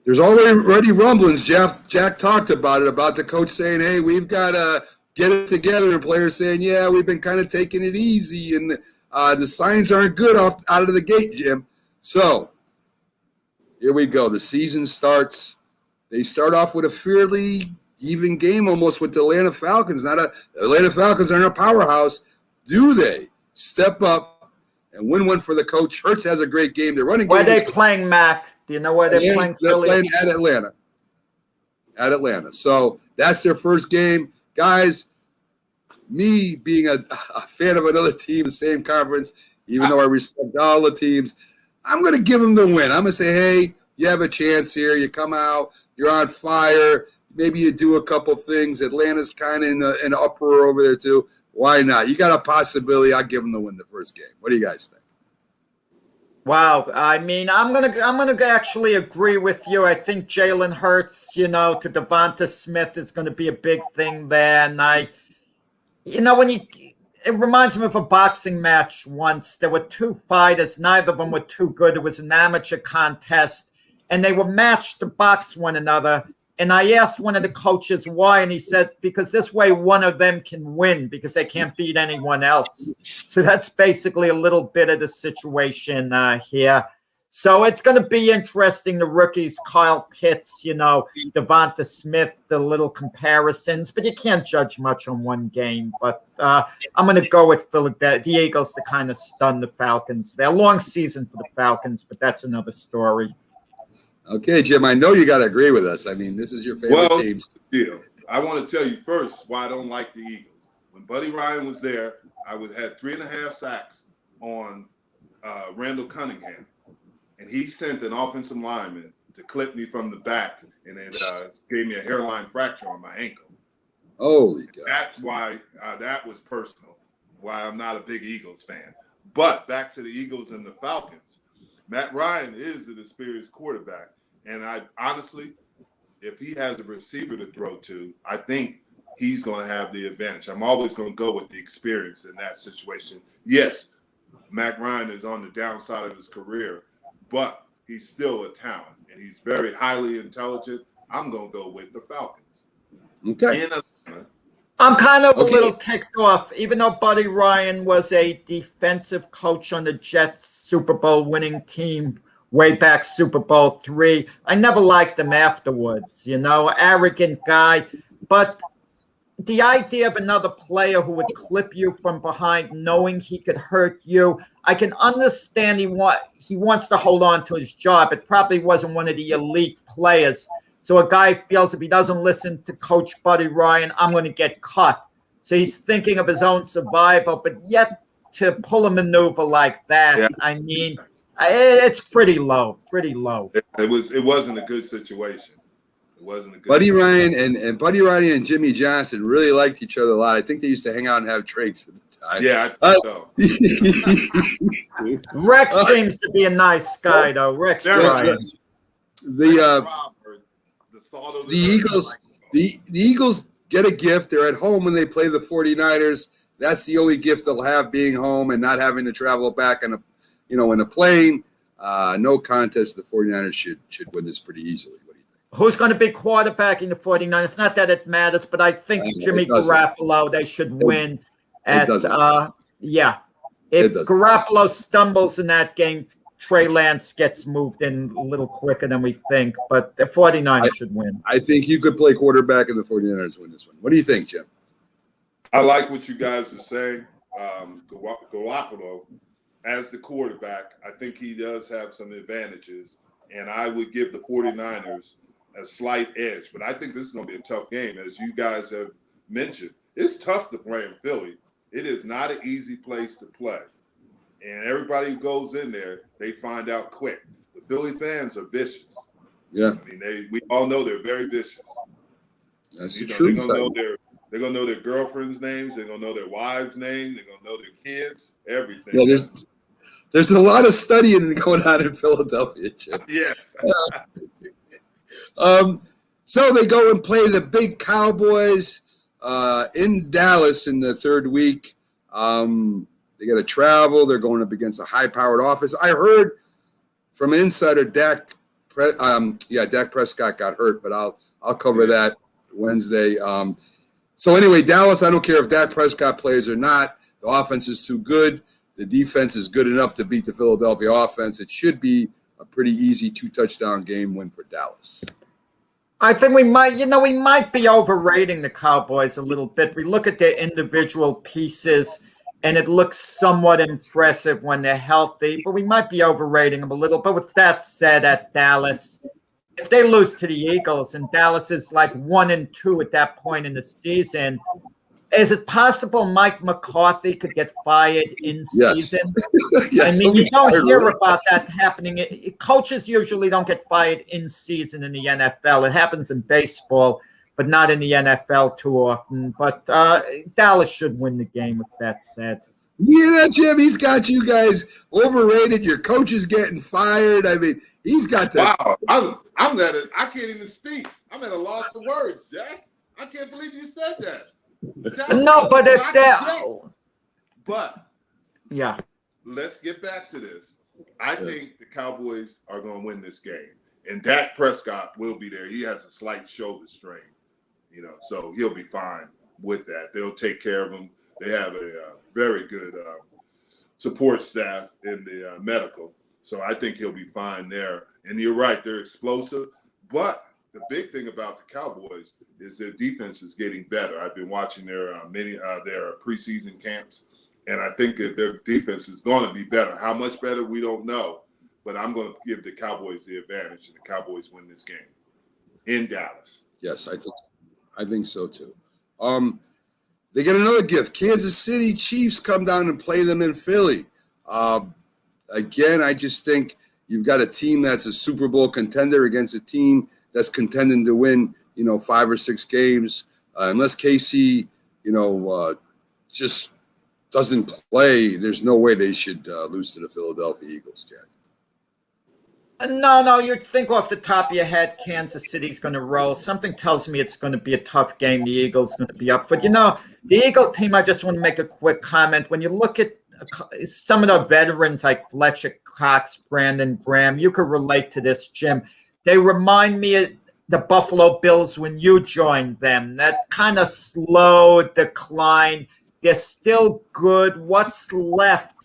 there's already rumblings. Jack talked about it, about the coach saying, hey, we've got to get it together, and players saying, yeah, we've been kind of taking it easy, and the signs aren't good out of the gate, Jim. So here we go. The season starts. They start off with a fairly even game almost with the Atlanta Falcons. The Atlanta Falcons aren't a powerhouse. Do they step up and win one for the coach? Hurts has a great game. They're running. Where are they playing, Mac? Do you know where they're playing? They're playing at Atlanta. At Atlanta. So that's their first game. Guys, me being a fan of another team, the same conference, even though I respect all the teams, I'm going to give them the win. I'm going to say, hey, you have a chance here. You come out. You're on fire. Maybe you do a couple things. Atlanta's kind of in an uproar over there too. Why not? You got a possibility. I'll give them the win the first game. What do you guys think? Wow. I mean, I'm gonna actually agree with you. I think Jalen Hurts, to Devonta Smith is going to be a big thing there. And it reminds me of a boxing match once. There were 2 fighters. Neither of them were too good. It was an amateur contest, and they were matched to box one another. And I asked one of the coaches why, and he said, because this way one of them can win because they can't beat anyone else. So that's basically a little bit of the situation here. So it's going to be interesting. The rookies, Kyle Pitts, Devonta Smith, the little comparisons, but you can't judge much on one game. But I'm going to go with the Eagles to kind of stun the Falcons. They're a long season for the Falcons, but that's another story. Okay, Jim, I know you got to agree with us. I mean, this is your favorite team. Yeah, I want to tell you first why I don't like the Eagles. When Buddy Ryan was there, I had 3.5 sacks on Randall Cunningham, and he sent an offensive lineman to clip me from the back, and it gave me a hairline fracture on my ankle. Holy God. That's why that was personal, why I'm not a big Eagles fan. But back to the Eagles and the Falcons. Matt Ryan is an experienced quarterback, and I honestly, if he has a receiver to throw to, I think he's going to have the advantage. I'm always going to go with the experience in that situation. Yes, Matt Ryan is on the downside of his career, but he's still a talent, and he's very highly intelligent. I'm going to go with the Falcons. Okay. I'm kind of a little ticked off, even though Buddy Ryan was a defensive coach on the Jets Super Bowl winning team way back Super Bowl III. I never liked him afterwards, arrogant guy. But the idea of another player who would clip you from behind, knowing he could hurt you, I can understand he wants to hold on to his job. It probably wasn't one of the elite players. So a guy feels if he doesn't listen to Coach Buddy Ryan, I'm going to get cut. So he's thinking of his own survival, but yet to pull a maneuver like that, I mean, it's pretty low. It wasn't a good situation. It wasn't a good Buddy situation. Ryan and Buddy Ryan and Jimmy Johnson really liked each other a lot. I think they used to hang out and have drinks at the time. Yeah, I think so. Rex seems to be a nice guy, though. Rex Ryan. The Eagles get a gift. They're at home when they play the 49ers. That's the only gift they'll have, being home and not having to travel back in a plane. No contest. The 49ers should win this pretty easily. What do you think? Who's going to be quarterbacking the 49ers? It's not that it matters, but I think Jimmy Garoppolo, they should win. If Garoppolo stumbles in that game, Trey Lance gets moved in a little quicker than we think, but the 49ers should win. I think you could play quarterback and the 49ers win this one. What do you think, Jim? I like what you guys are saying. Garoppolo, as the quarterback, I think he does have some advantages, and I would give the 49ers a slight edge. But I think this is going to be a tough game, as you guys have mentioned. It's tough to play in Philly. It is not an easy place to play. And everybody who goes in there, they find out quick. The Philly fans are vicious. Yeah. I mean, we all know they're very vicious. That's the truth. They're gonna know their girlfriends' names. They're gonna know their wives' names. They're gonna know their kids. Everything. Yeah, there's a lot of studying going on in Philadelphia, Jim. Yes. So they go and play the big Cowboys in Dallas in the third week. They got to travel. They're going up against a high-powered offense. I heard from an insider, Dak Prescott got hurt, but I'll cover that Wednesday. So anyway, Dallas, I don't care if Dak Prescott plays or not. The offense is too good. The defense is good enough to beat the Philadelphia offense. It should be a pretty easy 2-touchdown game win for Dallas. I think we might be overrating the Cowboys a little bit. We look at their individual pieces, and it looks somewhat impressive when they're healthy, but we might be overrating them a little. But with that said, at Dallas, if they lose to the Eagles and Dallas is like 1-2 at that point in the season, is it possible Mike McCarthy could get fired in season? Yes, I mean, you don't hear about that happening. Coaches usually don't get fired in season in the NFL. It happens in baseball, but not in the NFL too often. But Dallas should win the game, with that said. You hear that, Jim? He's got you guys overrated. Your coach is getting fired. I mean, he's got to. Wow. I can't even speak. I'm at a loss for words, Jack. I can't believe you said that. No, but if they're. But yeah, let's get back to this. I think the Cowboys are going to win this game, and Dak Prescott will be there. He has a slight shoulder strain, so he'll be fine with that. They'll take care of him. They have a very good support staff in the medical, so I think he'll be fine there. And you're right, they're explosive, but the big thing about the Cowboys is their defense is getting better. I've been watching their preseason camps, and I think that their defense is going to be better. How much better, we don't know, but I'm going to give the Cowboys the advantage, and the Cowboys win this game in Dallas. Yes, I think so too. They get another gift. Kansas City Chiefs come down and play them in Philly. Again, I just think you've got a team that's a Super Bowl contender against a team that's contending to win, 5 or 6 games. Unless KC, just doesn't play, there's no way they should lose to the Philadelphia Eagles, Jack. No, you'd think off the top of your head, Kansas City's going to roll. Something tells me it's going to be a tough game. The Eagles going to be up. But, the Eagle team, I just want to make a quick comment. When you look at some of the veterans like Fletcher Cox, Brandon Graham, you could relate to this, Jim. They remind me of the Buffalo Bills when you joined them. That kind of slow decline. They're still good. What's left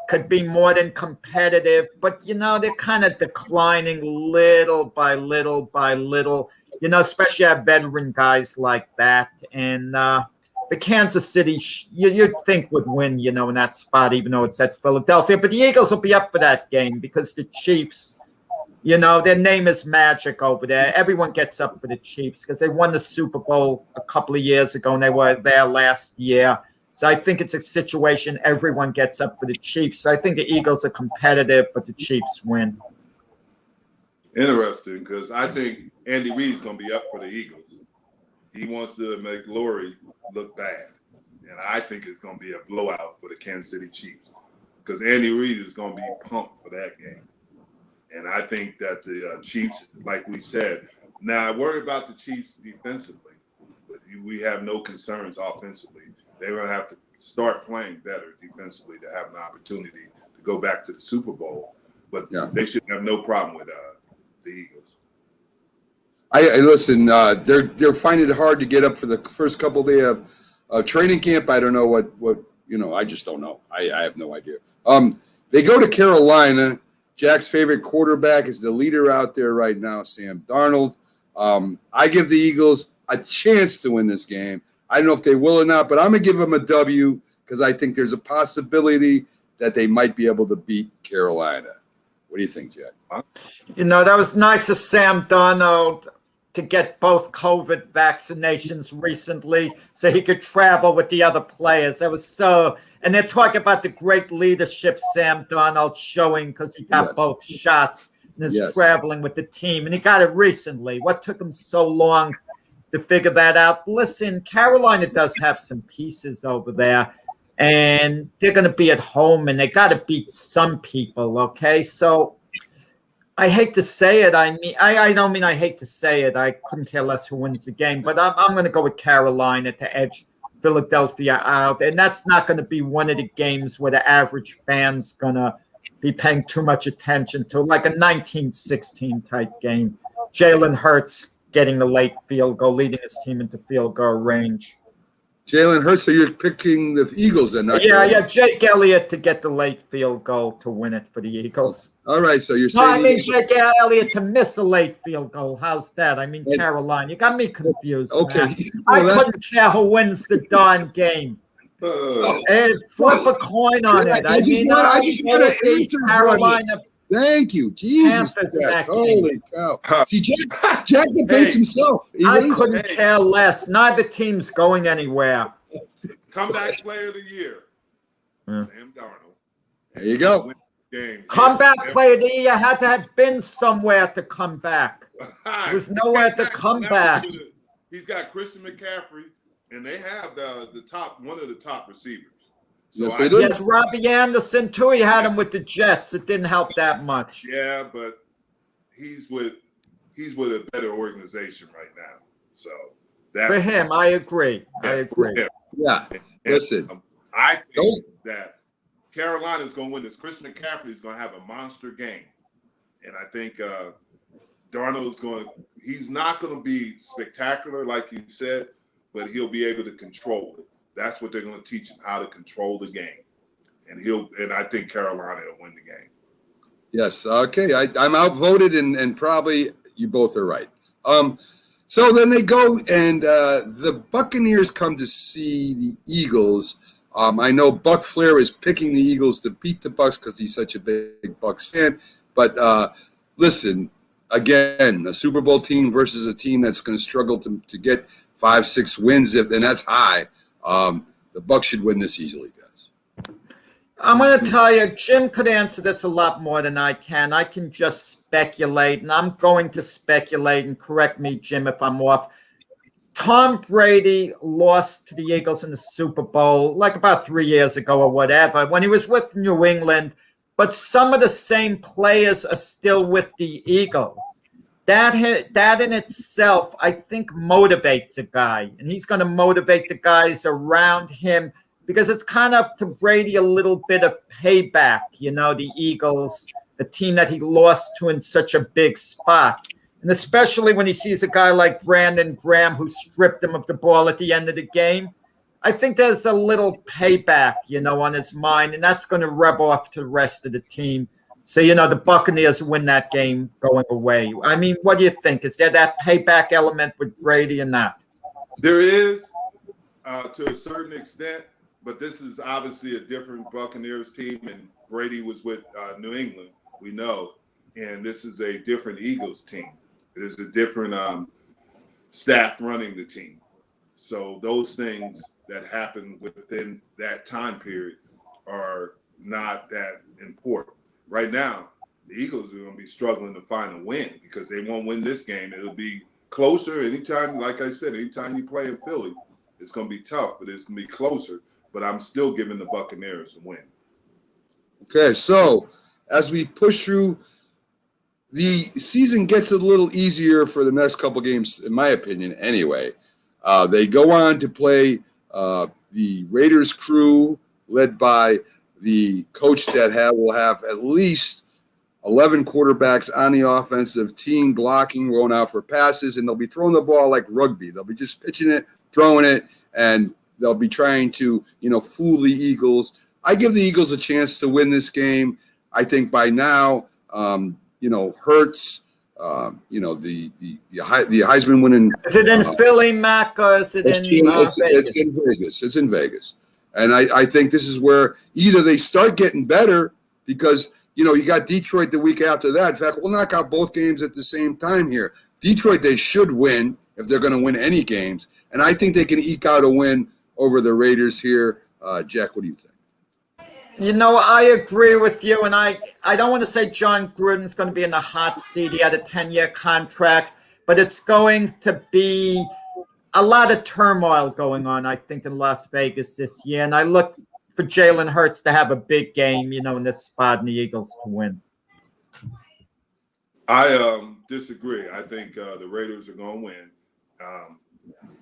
could be more than competitive, but they're kind of declining little by little by little. especially have veteran guys like that. And the Kansas City, you'd think would win, in that spot, even though it's at Philadelphia. But the Eagles will be up for that game because the Chiefs, their name is magic over there. Everyone gets up for the Chiefs because they won the Super Bowl a couple of years ago and they were there last year. So I think it's a situation everyone gets up for the Chiefs. So I think the Eagles are competitive, but the Chiefs win. Interesting, because I think Andy Reid's going to be up for the Eagles. He wants to make Lurie look bad. And I think it's going to be a blowout for the Kansas City Chiefs because Andy Reid is going to be pumped for that game. And I think that the Chiefs, like we said, now I worry about the Chiefs defensively, but we have no concerns offensively. They're going to have to start playing better defensively to have an opportunity to go back to the Super Bowl. But they should have no problem with the Eagles. I listen. They're finding it hard to get up for the first couple of days of training camp. I don't know what I just don't know. I have no idea. They go to Carolina. Jack's favorite quarterback is the leader out there right now, Sam Darnold. I give the Eagles a chance to win this game. I don't know if they will or not, but I'm going to give them a W because I think there's a possibility that they might be able to beat Carolina. What do you think, Jack? That was nice of Sam Darnold to get both COVID vaccinations recently so he could travel with the other players. That was so – and they're talking about the great leadership Sam Darnold showing because he got both shots and is traveling with the team. And he got it recently. What took him so long to figure that out? Listen, Carolina does have some pieces over there, and they're going to be at home, and they got to beat some people, okay? So I hate to say it. I don't mean I hate to say it. I couldn't care less who wins the game, but I'm going to go with Carolina to edge Philadelphia out, and that's not going to be one of the games where the average fan's going to be paying too much attention to, like a 1916 type game. Jalen Hurts getting the late field goal, leading his team into field goal range. Jalen Hurts, so you're picking the Eagles then? Jake Elliott to get the late field goal to win it for the Eagles. All right, so you're saying... No, I mean Jake Elliott to miss a late field goal. How's that? I mean Carolina. You got me confused. Okay. I couldn't care who wins the darn game. And flip a coin on it. I just want to answer Carolina. Thank you. Jesus. Holy cow. See, Jack debates himself. I couldn't care less. Neither team's going anywhere. Comeback player of the year. Sam Darnold. There you go. Comeback player of the year had to have been somewhere to come back. There's nowhere to come back. He's got Christian McCaffrey, and they have one of the top receivers. So yes, Robbie Anderson too. He had him with the Jets. It didn't help that much. Yeah, but he's with a better organization right now. So that's for him. I agree. Yeah. Listen, I think that Carolina's going to win this. Chris McCaffrey is going to have a monster game, and I think Darnold's he's not going to be spectacular like you said, but he'll be able to control it. That's what they're going to teach him, how to control the game, and I think Carolina will win the game. Yes. Okay. I'm outvoted, and probably you both are right. So then they go, and the Buccaneers come to see the Eagles. I know Buck Flair is picking the Eagles to beat the Bucs because he's such a big Bucs fan. But listen, again, a Super Bowl team versus a team that's going to struggle to get 5-6 wins, and that's high. The Bucs should win this easily, guys. I'm going to tell you, Jim could answer this a lot more than I can. I can just speculate, and I'm going to speculate, and correct me, Jim, if I'm off. Tom Brady lost to the Eagles in the Super Bowl like about 3 years ago or whatever when he was with New England, but some of the same players are still with the Eagles. That in itself, I think, motivates a guy, and he's going to motivate the guys around him because it's kind of to Brady a little bit of payback, the Eagles, the team that he lost to in such a big spot. And especially when he sees a guy like Brandon Graham who stripped him of the ball at the end of the game, I think there's a little payback, on his mind, and that's going to rub off to the rest of the team. So, the Buccaneers win that game going away. I mean, what do you think? Is there that payback element with Brady and that? There is, to a certain extent, but this is obviously a different Buccaneers team, and Brady was with New England, we know, and this is a different Eagles team. There's a different staff running the team. So those things that happen within that time period are not that important. Right now, the Eagles are going to be struggling to find a win because they won't win this game. It'll be closer anytime, like I said, anytime you play in Philly, it's going to be tough, but it's going to be closer. But I'm still giving the Buccaneers a win. Okay, so as we push through, the season gets a little easier for the next couple games, in my opinion, anyway. They go on to play the Raiders crew led by the coach that will have at least 11 quarterbacks on the offensive team blocking, going out for passes, and they'll be throwing the ball like rugby. They'll be just pitching it, throwing it, and they'll be trying to, fool the Eagles. I give the Eagles a chance to win this game. I think by now, Hurts, the Heisman winning. Is it in Philly, Mac, or is it in Vegas? It's in Vegas. It's in Vegas. And I think this is where either they start getting better because, you got Detroit the week after that. In fact, we'll knock out both games at the same time here. Detroit, they should win if they're going to win any games. And I think they can eke out a win over the Raiders here. Jack, what do you think? I agree with you, and I don't want to say John Gruden's going to be in the hot seat. He had a 10-year contract, but it's going to be a lot of turmoil going on, I think, in Las Vegas this year. And I look for Jalen Hurts to have a big game, in this spot, and the Eagles to win. I disagree. I think the Raiders are going to win.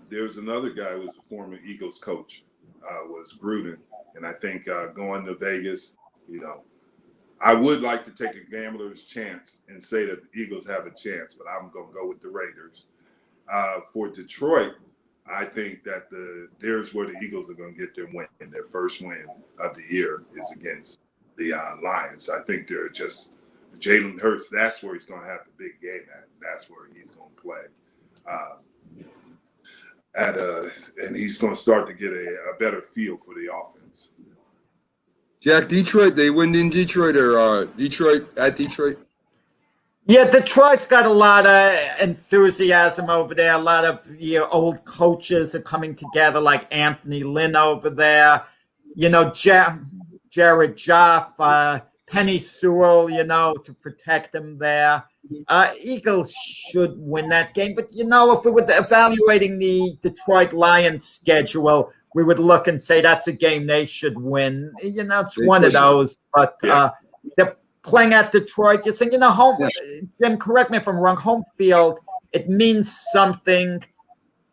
There's another guy who was a former Eagles coach, was Gruden. And I think going to Vegas, I would like to take a gambler's chance and say that the Eagles have a chance, but I'm going to go with the Raiders. For Detroit, I think that there's where the Eagles are going to get their win. Their first win of the year is against the Lions. I think they're just Jalen Hurts. That's where he's going to have the big game at. That's where he's going to play. And he's going to start to get a better feel for the offense. Jack, Detroit, they win in Detroit or Detroit at Detroit? Yeah, Detroit's got a lot of enthusiasm over there. A lot of old coaches are coming together, like Anthony Lynn over there. Jared Goff, Penny Sewell, to protect them there. Eagles should win that game. But, if we were evaluating the Detroit Lions schedule, we would look and say that's a game they should win. It's one of those. But they're playing at Detroit. You're saying, home. Jim, correct me if I'm wrong. Home field, it means something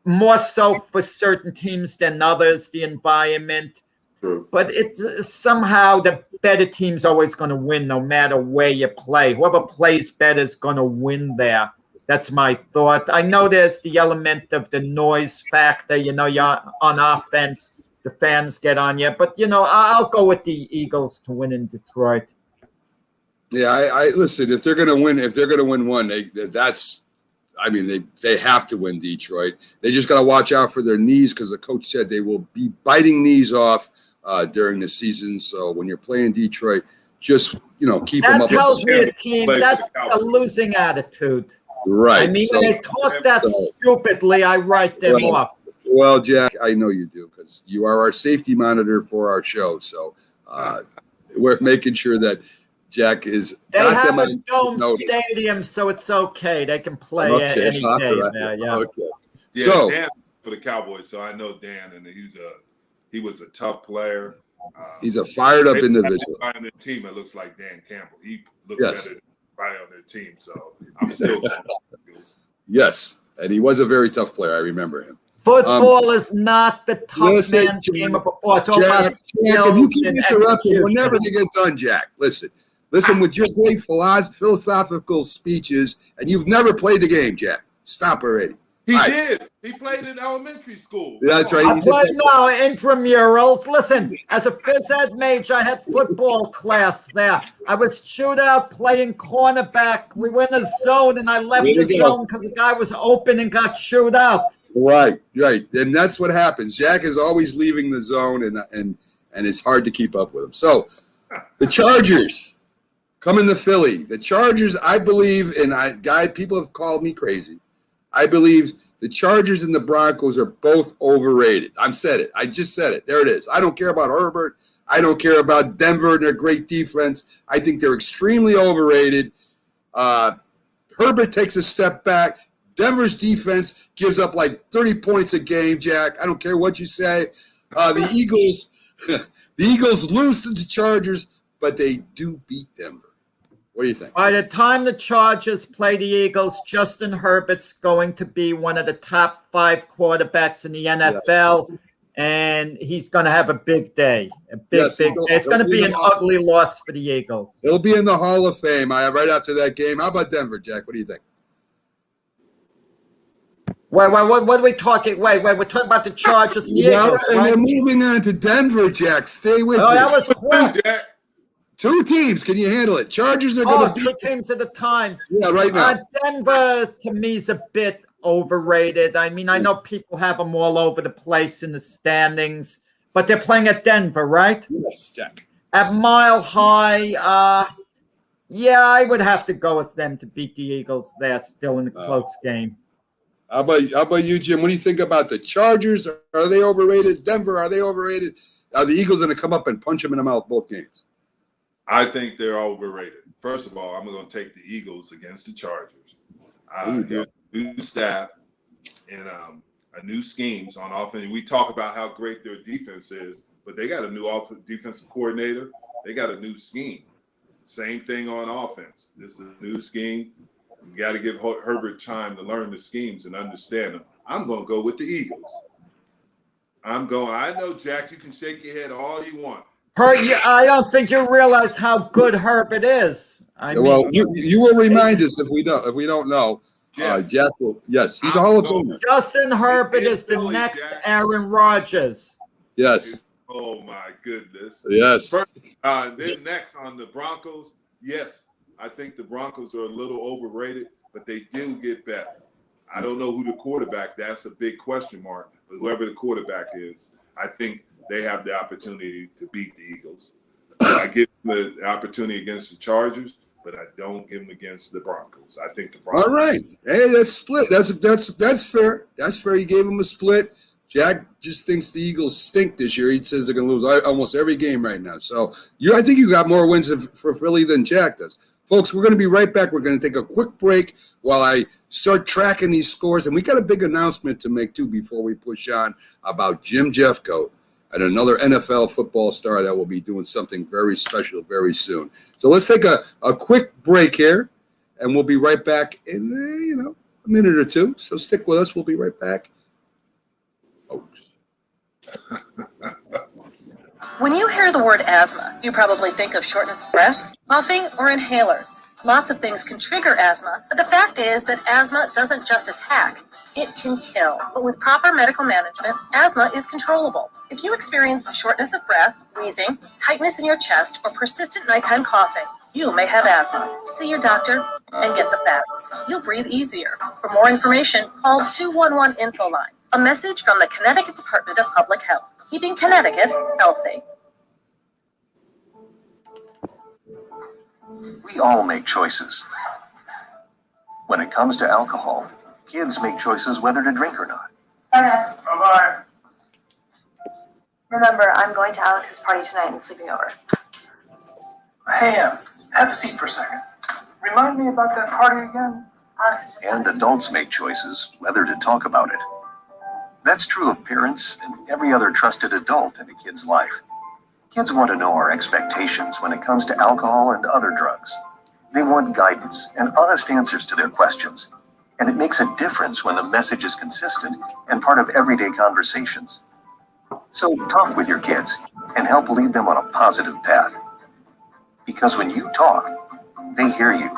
more so for certain teams than others, the environment. True. But it's somehow the better team's always going to win no matter where you play. Whoever plays better is going to win there. That's my thought. I know there's the element of the noise factor. You're on offense, the fans get on you. But, I'll go with the Eagles to win in Detroit. Yeah, I listen. If they're going to win one, they have to win Detroit. They just got to watch out for their knees because the coach said they will be biting knees off during the season. So when you're playing Detroit, just keep them up. That tells me a team that's a losing attitude. Right. I mean, when they talk that stupidly, I write them off. Well, Jack, I know you do because you are our safety monitor for our show. So we're making sure that Jack is. They have a dome stadium, so it's okay. They can play any day there. Yeah. Okay. Yeah. So, Dan for the Cowboys, so I know Dan, and he was a tough player. He's a fired up individual. On the team, it looks like Dan Campbell. He looks better than anybody on their team. So I'm still. Yes, and he was a very tough player. I remember him. Football is not the tough man's game of before. It's all about skills if you keep and interrupting, execution. we're never going to get done, Jack. Listen with your great philosophical speeches, and you've never played the game, Jack. Stop already. He Right. did. He played in elementary school. That's right. I He played did- now intramurals. Listen, as a phys ed major, I had football class there. I was shootout playing cornerback. We were in a zone, and I left Way to the go. zone because the guy was open and got shoot out. Right, right. And that's what happens. Jack is always leaving the zone, and it's hard to keep up with him. So the Chargers coming to Philly. The Chargers, I believe, and people have called me crazy. I believe the Chargers and the Broncos are both overrated. I said it. I just said it. There it is. I don't care about Herbert. I don't care about Denver and their great defense. I think they're extremely overrated. Herbert takes a step back. Denver's defense gives up like 30 points a game, Jack. I don't care what you say. The Eagles lose to the Chargers, but they do beat Denver. What do you think? By the time the Chargers play the Eagles, Justin Herbert's going to be one of the top 5 quarterbacks in the NFL, and he's going to have a big day. A big day. It's going to be an ugly loss for the Eagles. It'll be in the Hall of Fame right after that game. How about Denver, Jack? What do you think? Wait, what are we talking? Wait, we're talking about the Chargers and the Eagles, And right? we're moving on to Denver, Jack. Stay with me. Oh, that was quick. Jack. 2 teams. Can you handle it? Chargers are Oh, going to 2 teams at a time. Yeah, right now. Denver, to me, is a bit overrated. I mean, I know people have them all over the place in the standings, but they're playing at Denver, right? Yes, Jack. At Mile High, yeah, I would have to go with them to beat the Eagles. They're still in a close game. How about you, Jim? What do you think about the Chargers? Are they overrated? Denver, are they overrated? Are the Eagles going to come up and punch them in the mouth both games? I think they're overrated. First of all, I'm going to take the Eagles against the Chargers. New staff and a new schemes on offense. We talk about how great their defense is, but they got a new defensive coordinator. They got a new scheme. Same thing on offense. This is a new scheme. You got to give Herbert time to learn the schemes and understand them. I'm going to go with the Eagles. I know, Jack, you can shake your head all you want. I don't think you realize how good Herbert is. Well, you will remind us if we don't know. Yes. Jack will. Yes, he's a Hall of Famer. Justin Herbert is the Philly, next Jack. Aaron Rodgers. Yes. Oh my goodness. Yes. First, then next on the Broncos, yes, I think the Broncos are a little overrated, but they do get better. I don't know who the quarterback, that's a big question mark, but whoever the quarterback is, I think they have the opportunity to beat the Eagles. I give them the opportunity against the Chargers, but I don't give them against the Broncos. I think the Broncos. All right. Hey, that's split. That's fair. That's fair. You gave him a split. Jack just thinks the Eagles stink this year. He says they're going to lose almost every game right now. So I think you got more wins for Philly than Jack does. Folks, we're going to be right back. We're going to take a quick break while I start tracking these scores. And we got a big announcement to make, too, before we push on about Jim Jeffcoat and another NFL football star that will be doing something very special very soon. So let's take a quick break here, and we'll be right back in, a minute or two. So stick with us. We'll be right back, folks. When you hear the word asthma, you probably think of shortness of breath, coughing, or inhalers. Lots of things can trigger asthma, but the fact is that asthma doesn't just attack, it can kill. But with proper medical management, asthma is controllable. If you experience shortness of breath, wheezing, tightness in your chest, or persistent nighttime coughing, you may have asthma. See your doctor and get the facts. You'll breathe easier. For more information, call 211 Info Line. A message from the Connecticut Department of Public Health, keeping Connecticut healthy. We all make choices. When it comes to alcohol, kids make choices whether to drink or not. Bye-bye. Remember, I'm going to Alex's party tonight and sleeping over. Hey, have a seat for a second. Remind me about that party again? Alex is just And adults make choices whether to talk about it. That's true of parents and every other trusted adult in a kid's life. Kids want to know our expectations when it comes to alcohol and other drugs. They want guidance and honest answers to their questions. And it makes a difference when the message is consistent and part of everyday conversations. So talk with your kids and help lead them on a positive path. Because when you talk, they hear you.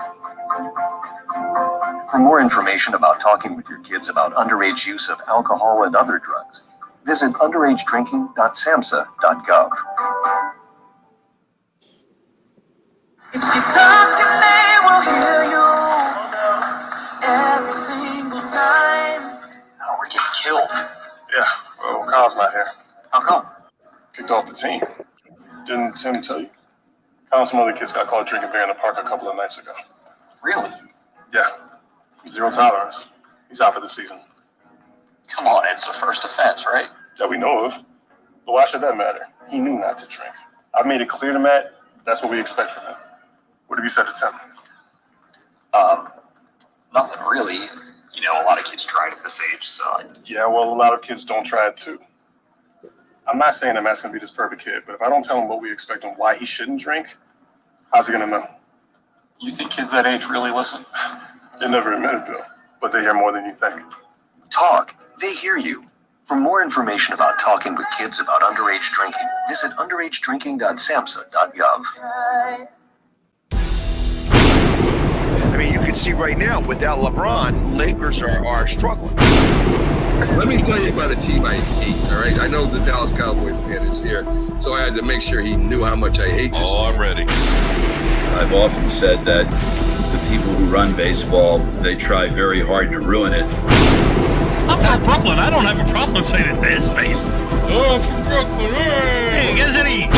For more information about talking with your kids about underage use of alcohol and other drugs, visit underagedrinking.samhsa.gov. If you talk, then they will hear you every single time. Oh, we're getting killed. Yeah, well, Kyle's not here. How come? Kicked off the team. Didn't Tim tell you? Kyle and some other kids got caught drinking beer in the park a couple of nights ago. Really? Yeah. 0 tolerance. He's out for the season. Come on, it's the first offense, right? That we know of. But why should that matter? He knew not to drink. I made it clear to Matt, that's what we expect from him. What have you said to Tim? Nothing really. You know, a lot of kids try it at this age, so. Yeah, well, a lot of kids don't try it too. I'm not saying that Matt's gonna be this perfect kid, but if I don't tell him what we expect and why he shouldn't drink, how's he gonna know? You think kids that age really listen? They never admit it, Bill, but they hear more than you think. Talk. They hear you. For more information about talking with kids about underage drinking, visit underagedrinking.samhsa.gov. I mean, you can see right now, without LeBron, Lakers are struggling. Let me tell you about a team I hate, all right? I know the Dallas Cowboys fan is here, so I had to make sure he knew how much I hate this team. I'm ready. I've often said that the people who run baseball, they try very hard to ruin it. I'm from Brooklyn. I don't have a problem saying it to his face. Oh, I'm from Brooklyn. Hey, get any...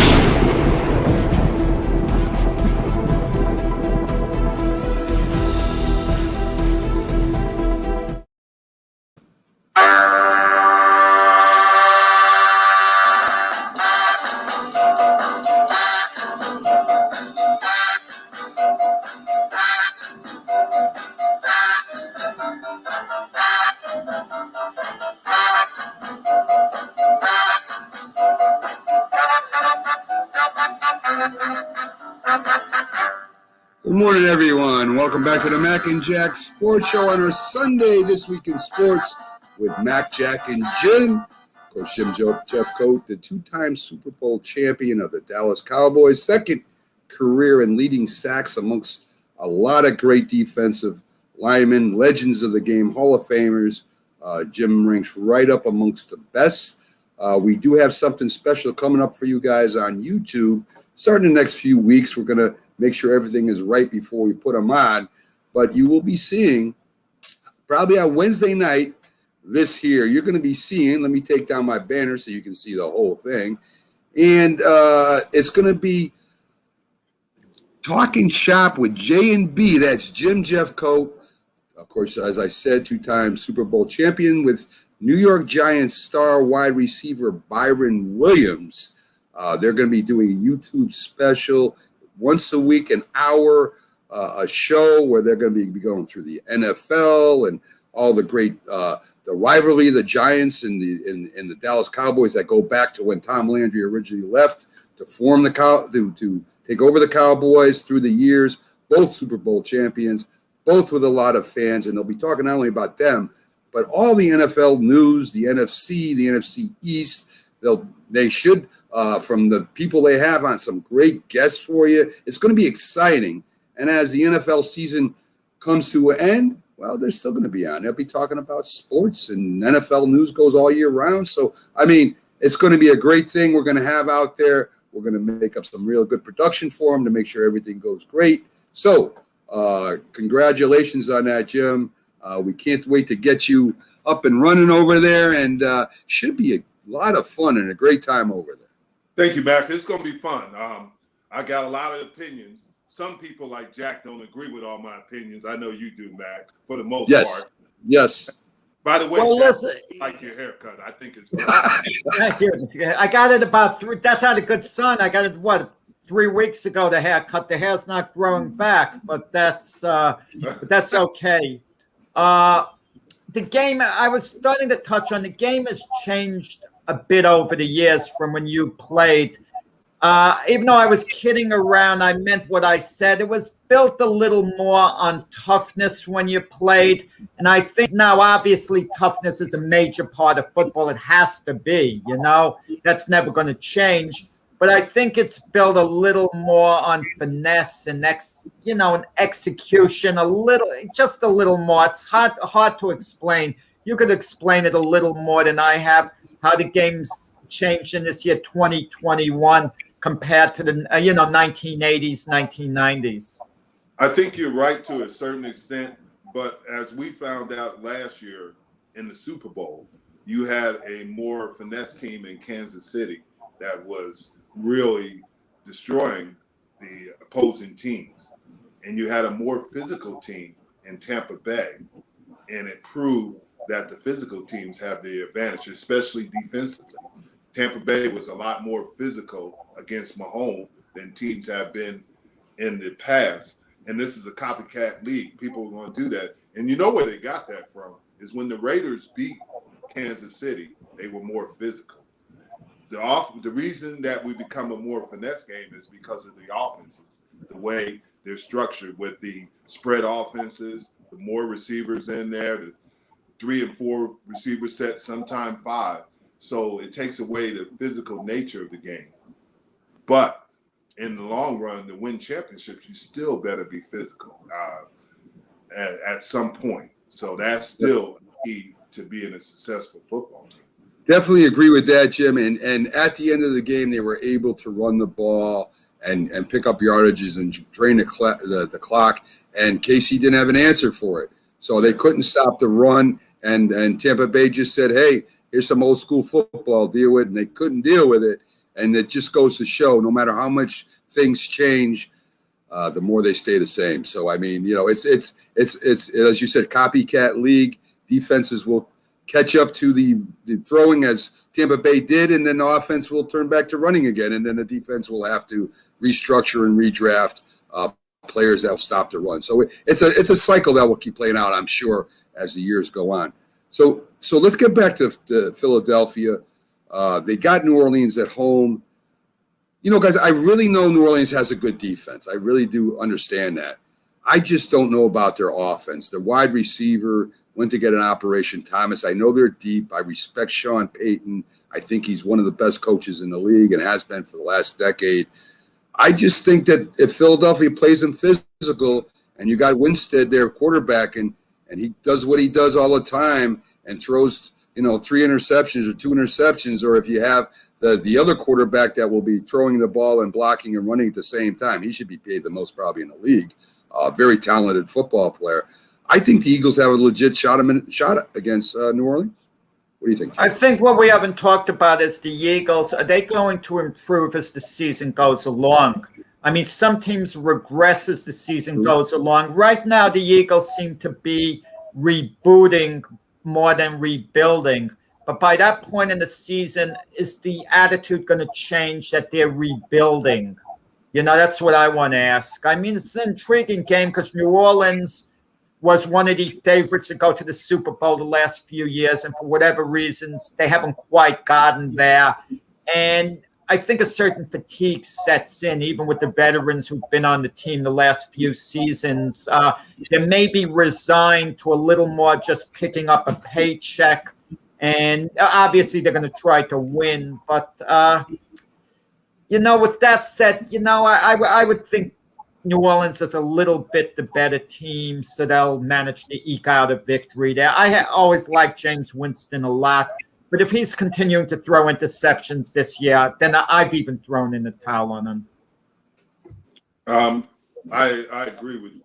Good morning, everyone. Welcome back to the Mac and Jack Sports Show on our Sunday This Week in Sports with Mac, Jack, and Jim. Coach Jim Jeff Coat, the two-time Super Bowl champion of the Dallas Cowboys, second career in leading sacks amongst a lot of great defensive linemen, legends of the game, Hall of Famers. Jim ranks right up amongst the best. We do have something special coming up for you guys on YouTube. Starting the next few weeks, we're going to make sure everything is right before we put them on. But you will be seeing, probably on Wednesday night, this here. You're going to be seeing, let me take down my banner so you can see the whole thing. And it's going to be Talking Shop with J&B. That's Jim Jeff Coat. Of course, as I said, two-time Super Bowl champion with New York Giants star wide receiver Byron Williams. They're going to be doing a YouTube special once a week, an hour, a show where they're going to be going through the NFL and all the great the rivalry of the Giants and the Dallas Cowboys that go back to when Tom Landry originally left to form to take over the Cowboys through the years. Both Super Bowl champions, both with a lot of fans, and they'll be talking not only about them, but all the NFL news, the NFC East. They should, from the people they have on, some great guests for you. It's going to be exciting. And as the NFL season comes to an end, well, they're still going to be on. They'll be talking about sports, and NFL news goes all year round. So, I mean, it's going to be a great thing we're going to have out there. We're going to make up some real good production for them to make sure everything goes great. So, congratulations on that, Jim. We can't wait to get you up and running over there, and should be a lot of fun and a great time over there. Thank you, Mac. It's going to be fun. I got a lot of opinions. Some people like Jack don't agree with all my opinions. I know you do, Mac, for the most part. Yes. By the way, Well, Jack, listen, I like your haircut. I think it's good. thank you. I got it about that's out of good son. I got it 3 weeks ago. The haircut. The hair's not growing back, but that's okay. The game, I was starting to touch on, the game has changed a bit over the years from when you played. Even though I was kidding around, I meant what I said. It was built a little more on toughness when you played. And I think now, obviously, toughness is a major part of football. It has to be, that's never going to change. but I think it's built a little more on finesse and an execution, just a little more. It's hard to explain. You could explain it a little more than I have, how the game's changed in this year, 2021, compared to the 1980s, 1990s. I think you're right to a certain extent, but as we found out last year in the Super Bowl, you had a more finesse team in Kansas City that was really destroying the opposing teams. And you had a more physical team in Tampa Bay, and it proved that the physical teams have the advantage, especially defensively. Tampa Bay was a lot more physical against Mahomes than teams have been in the past. And this is a copycat league. People are going to do that. And you know where they got that from is when the Raiders beat Kansas City, they were more physical. The reason that we become a more finesse game is because of the offenses, the way they're structured with the spread offenses, the more receivers in there, the 3 and 4 receiver sets, sometimes 5. So it takes away the physical nature of the game. But in the long run, to win championships, you still better be physical at some point. So that's still key to being a successful football team. Definitely agree with that, Jim. And at the end of the game, they were able to run the ball and pick up yardages and drain the clock. And KC didn't have an answer for it. So they couldn't stop the run. And Tampa Bay just said, hey, here's some old school football, deal with it. And they couldn't deal with it. And it just goes to show no matter how much things change, the more they stay the same. So, I mean, it's as you said, copycat league. Defenses will catch up to the throwing as Tampa Bay did, and then the offense will turn back to running again, and then the defense will have to restructure and redraft players that will stop the run. So it's a cycle that will keep playing out, I'm sure, as the years go on. So let's get back to Philadelphia. They got New Orleans at home. Guys, I really know New Orleans has a good defense. I really do understand that. I just don't know about their offense. The wide receiver went to get an Operation Thomas. I know they're deep. I respect Sean Payton. I think he's one of the best coaches in the league and has been for the last decade. I just think that if Philadelphia plays them physical and you got Winstead, their quarterback, and he does what he does all the time and throws, 3 interceptions or 2 interceptions, or if you have the other quarterback that will be throwing the ball and blocking and running at the same time, he should be paid the most probably in the league. Very talented football player. I think the Eagles have a legit shot against New Orleans. What do you think, Jim? I think what we haven't talked about is the Eagles. Are they going to improve as the season goes along? I mean, some teams regress as the season goes along. Right now, the Eagles seem to be rebooting more than rebuilding. But by that point in the season, is the attitude going to change that they're rebuilding? That's what I want to ask. I mean, it's an intriguing game because New Orleans was one of the favorites to go to the Super Bowl the last few years. And for whatever reasons, they haven't quite gotten there. And I think a certain fatigue sets in, even with the veterans who've been on the team the last few seasons. They may be resigned to a little more just picking up a paycheck. And obviously, they're going to try to win. But, with that said, I would think New Orleans is a little bit the better team, so they'll manage to eke out a victory there. I always liked James Winston a lot. But if he's continuing to throw interceptions this year, then I've even thrown in the towel on him. I agree with you.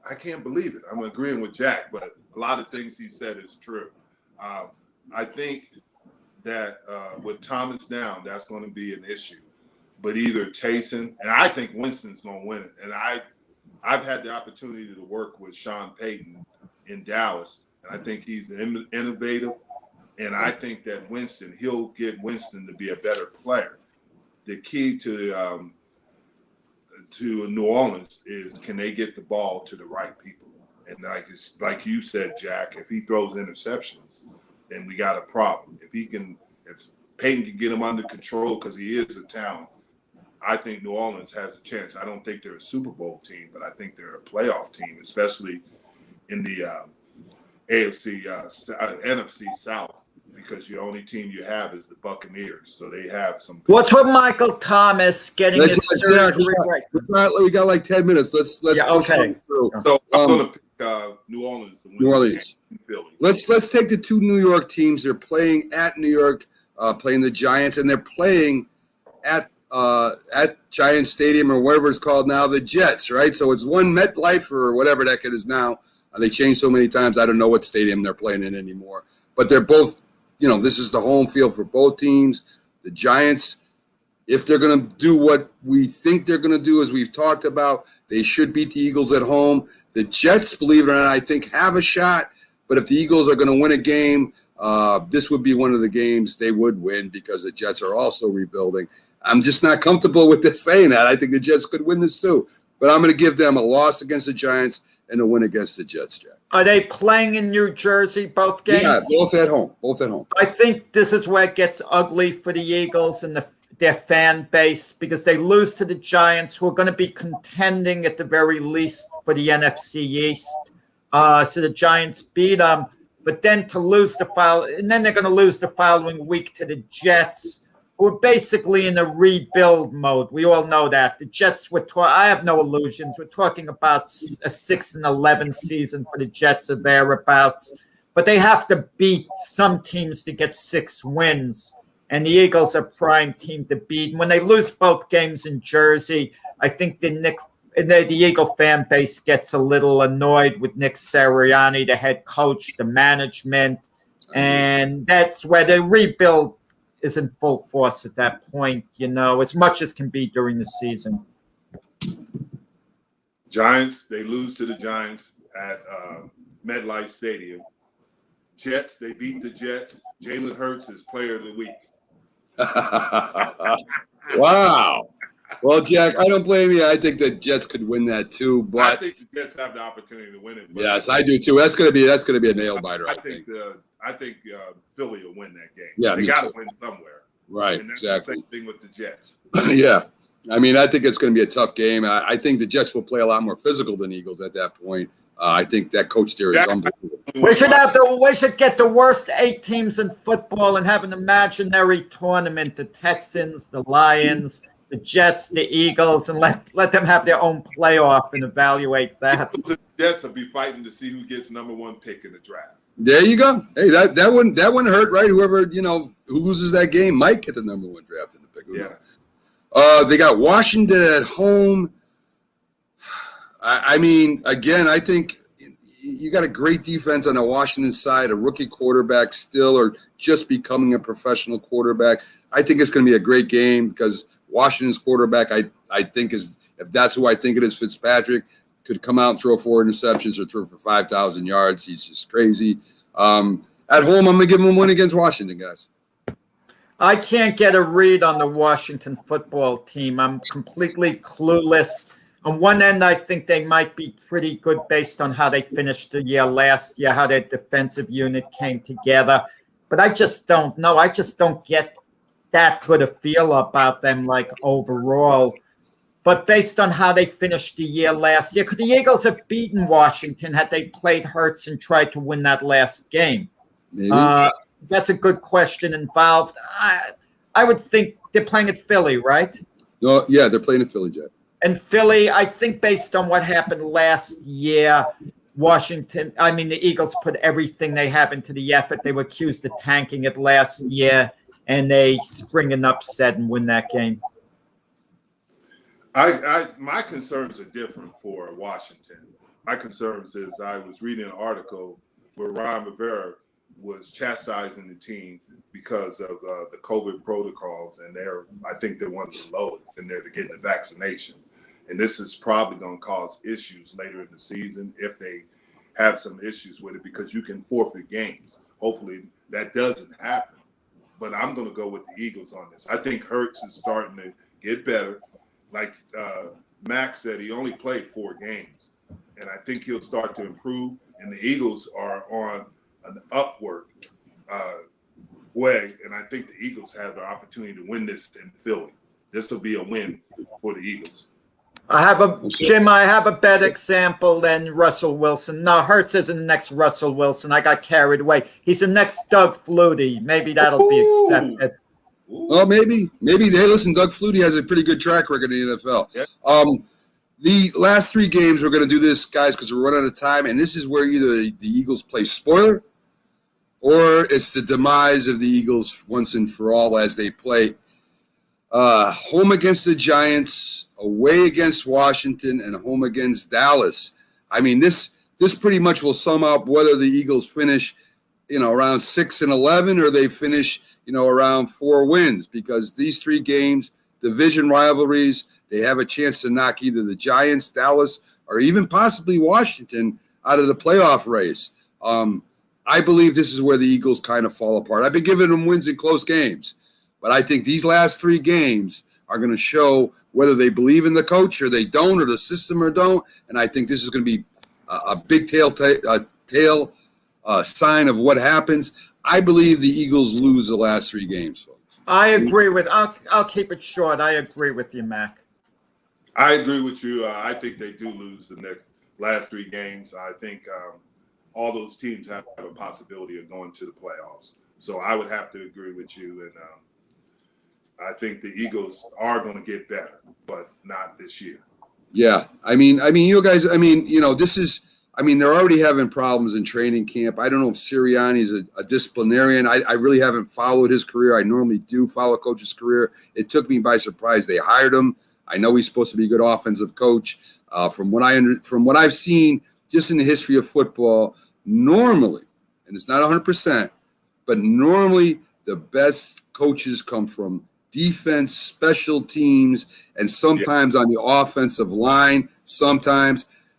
I can't believe it. I'm agreeing with Jack, but a lot of things he said is true. I think that with Thomas down, that's going to be an issue. But either Taysom, and I think Winston's going to win it. And I've had the opportunity to work with Sean Payton in Dallas, and I think he's innovative. And I think that he'll get Winston to be a better player. The key to New Orleans is, can they get the ball to the right people? And like you said, Jack, if he throws interceptions, then we got a problem. If Payton can get him under control because he is a talent, I think New Orleans has a chance. I don't think they're a Super Bowl team, but I think they're a playoff team, especially in the NFC South, because the only team you have is the Buccaneers. So they have some. What's with Michael Thomas getting his surgery right? We got like 10 minutes. Let's Yeah, push okay. on through. So I'm going to pick New Orleans. New Orleans. Philly. Let's take the two New York teams. They're playing at New York, playing the Giants, and they're playing at Giants Stadium or whatever it's called now, the Jets, right? So it's one MetLife or whatever that is now. They changed so many times, I don't know what stadium they're playing in anymore. But they're both, this is the home field for both teams. The Giants, if they're going to do what we think they're going to do, as we've talked about, they should beat the Eagles at home. The Jets, believe it or not, I think have a shot. But if the Eagles are going to win a game, this would be one of the games they would win because the Jets are also rebuilding. I'm just not comfortable with this saying that. I think the Jets could win this too. But I'm going to give them a loss against the Giants and a win against the Jets, Jack. Are they playing in New Jersey, both games? Yeah, both at home. I think this is where it gets ugly for the Eagles and their fan base because they lose to the Giants, who are going to be contending at the very least for the NFC East. So the Giants beat them, but then to lose and then they're going to lose the following week to the Jets, who are basically in a rebuild mode. We all know that. The Jets I have no illusions. We're talking about a 6-11 season for the Jets or thereabouts. But they have to beat some teams to get 6 wins. And the Eagles are a prime team to beat. And when they lose both games in Jersey, I think the Eagle fan base gets a little annoyed with Nick Sirianni, the head coach, the management. And that's where the rebuild is in full force at that point, as much as can be during the season. Giants, they lose to the Giants at MetLife Stadium. Jets, they beat the Jets. Jalen Hurts is player of the week. Wow. Well, Jack, I don't blame you. I think the Jets could win that too. But I think the Jets have the opportunity to win it. Yes, I do too. That's gonna be a nail biter. I think Philly will win that game. Yeah, they got to win somewhere. Right, and that's exactly. the same thing with the Jets. Yeah. I mean, I think it's going to be a tough game. I think the Jets will play a lot more physical than Eagles at that point. I think that coach there is unbelievable. We should get the worst 8 teams in football and have an imaginary tournament: the Texans, the Lions, the Jets, the Eagles, and let them have their own playoff and evaluate that. The Jets will be fighting to see who gets #1 pick in the draft. There you go. Hey, that wouldn't hurt, right? Whoever who loses that game might get the #1 draft in the pick. Yeah. They got Washington at home. I mean, again, I think you got a great defense on the Washington side, a rookie quarterback still, or just becoming a professional quarterback. I think it's going to be a great game because Washington's quarterback, I think is, if that's who I think it is, Fitzpatrick, could come out and throw 4 interceptions or throw for 5,000 yards. He's just crazy. At home, I'm going to give him a win against Washington, guys. I can't get a read on the Washington football team. I'm completely clueless. On one end, I think they might be pretty good based on how they finished the year last year, how their defensive unit came together. But I just don't know. I just don't get that good a feel about them, like overall. But based on how they finished the year last year, could the Eagles have beaten Washington had they played Hurts and tried to win that last game? Maybe. That's a good question involved. I would think they're playing at Philly, right? No, yeah, they're playing at Philly, Jack. And Philly, I think based on what happened last year, the Eagles put everything they have into the effort. They were accused of tanking it last year, and they spring an upset and win that game. My concerns are different for Washington. My concerns is I was reading an article where Ron Rivera was chastising the team because of the COVID protocols, and I think they're one of the lowest in there to get the vaccination. And this is probably going to cause issues later in the season if they have some issues with it, because you can forfeit games. Hopefully that doesn't happen. But I'm going to go with the Eagles on this. I think Hurts is starting to get better. Like Max said, he only played 4 games. And I think he'll start to improve. And the Eagles are on an upward way. And I think the Eagles have the opportunity to win this in Philly. This will be a win for the Eagles. I have a better example than Russell Wilson. No, Hurts isn't the next Russell Wilson. I got carried away. He's the next Doug Flutie. Maybe that'll be accepted. Well, maybe. Hey, listen, Doug Flutie has a pretty good track record in the NFL. Yeah. The last 3 games, we're going to do this, guys, because we're running out of time, and this is where either the Eagles play spoiler or it's the demise of the Eagles once and for all as they play home against the Giants, away against Washington, and home against Dallas. I mean, this pretty much will sum up whether the Eagles finish, around 6-11 or they finish, around 4 wins, because these 3 games, division rivalries, they have a chance to knock either the Giants, Dallas, or even possibly Washington out of the playoff race. I believe this is where the Eagles kind of fall apart. I've been giving them wins in close games, but I think these last 3 games are going to show whether they believe in the coach or they don't, or the system or don't. And I think this is going to be a big tail sign of what happens. I believe the Eagles lose the last 3 games, folks. I agree with. I'll keep it short. I agree with you, Mac. I agree with you. I think they do lose the last 3 games. I think all those teams have a possibility of going to the playoffs. So I would have to agree with you. And I think the Eagles are going to get better, but not this year. Yeah. I mean, you guys, this is, they're already having problems in training camp. I don't know if Sirianni's a disciplinarian. I really haven't followed his career. I normally do follow a coach's career. It took me by surprise. They hired him. I know he's supposed to be a good offensive coach. From what I've seen just in the history of football, normally, and it's not 100%, but normally the best coaches come from defense, special teams, and sometimes on the offensive line.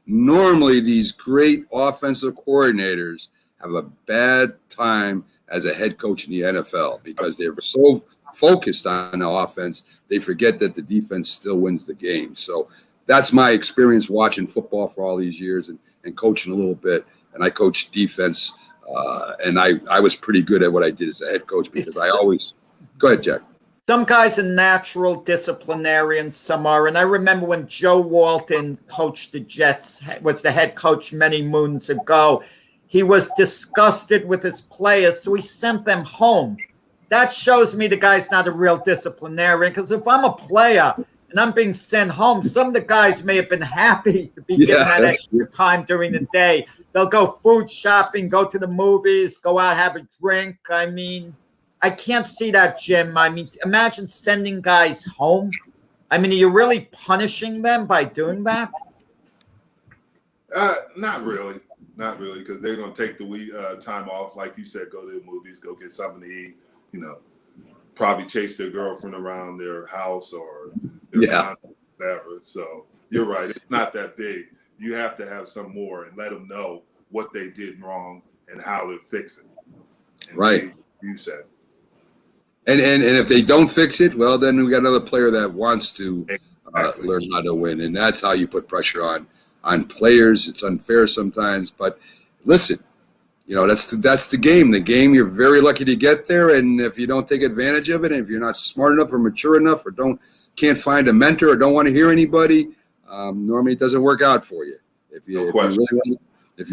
Normally these great offensive coordinators have a bad time as a head coach in the NFL because they're so focused on the offense, they forget that the defense still wins the game. So that's my experience watching football for all these years and coaching a little bit. And I coached defense, and I was pretty good at what I did as a head coach because I always – go ahead, Jack. Some guys are natural disciplinarians, some are. And I remember when Joe Walton coached the Jets, was the head coach many moons ago, he was disgusted with his players, so he sent them home. That shows me the guy's not a real disciplinarian, because if I'm a player and I'm being sent home, some of the guys may have been happy to be given that extra time during the day. They'll go food shopping, go to the movies, go out, have a drink. I mean, I can't see that, Jim. I mean, imagine sending guys home. I mean, are you really punishing them by doing that? Not really, because they're going to take the time off, like you said, go to the movies, go get something to eat, probably chase their girlfriend around their house or their whatever. So you're right. It's not that big. You have to have some more and let them know what they did wrong and how to fix it. And right. You said. And if they don't fix it, well, then we got another player that wants to learn how to win. And that's how you put pressure on players. It's unfair sometimes. But listen, that's the game. The game, you're very lucky to get there. And if you don't take advantage of it, and if you're not smart enough or mature enough or can't find a mentor or don't want to hear anybody, normally it doesn't work out for you. If you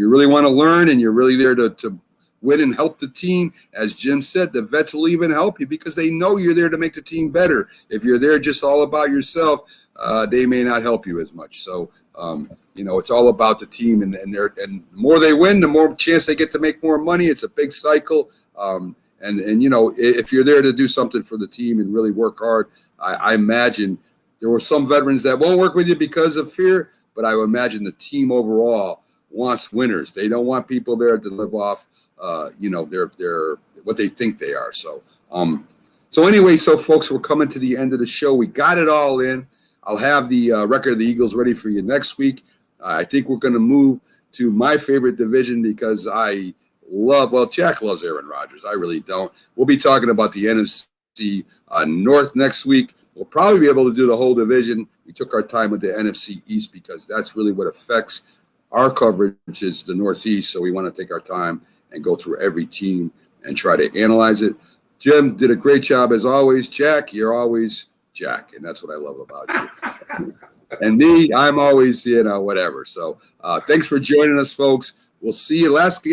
really want to learn and you're really there to win and help the team, as Jim said, the vets will even help you because they know you're there to make the team better. If you're there just all about yourself, they may not help you as much. So, it's all about the team, and the more they win, the more chance they get to make more money. It's a big cycle. If you're there to do something for the team and really work hard, I imagine there were some veterans that won't work with you because of fear, but I would imagine the team overall wants winners. They don't want people there to live off, their what they think they are. So anyway, folks, we're coming to the end of the show. We got it all in. I'll have the record of the Eagles ready for you next week. I think we're going to move to my favorite division because Jack loves Aaron Rodgers. I really don't. We'll be talking about the NFC North next week. We'll probably be able to do the whole division. We took our time with the NFC East because that's really what affects our coverage is the Northeast. So we want to take our time and go through every team and try to analyze it. Jim did a great job as always. Jack, you're always Jack, and that's what I love about you. And me, I'm always, whatever. So thanks for joining us, folks. We'll see you last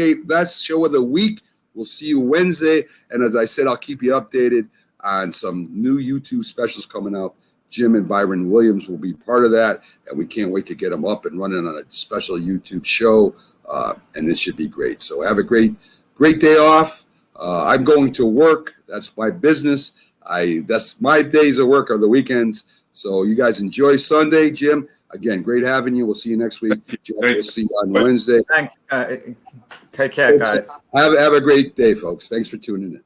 show of the week. We'll see you Wednesday. And as I said, I'll keep you updated on some new YouTube specials coming up. Jim and Byron Williams will be part of that. And we can't wait to get them up and running on a special YouTube show. And this should be great. So have a great day off. I'm going to work. That's my business. That's my days of work are the weekends. So you guys enjoy Sunday. Jim, again, great having you. We'll see you next week. Jim, we'll see you on Wednesday. Thanks. Take care, guys. Have a great day, folks. Thanks for tuning in.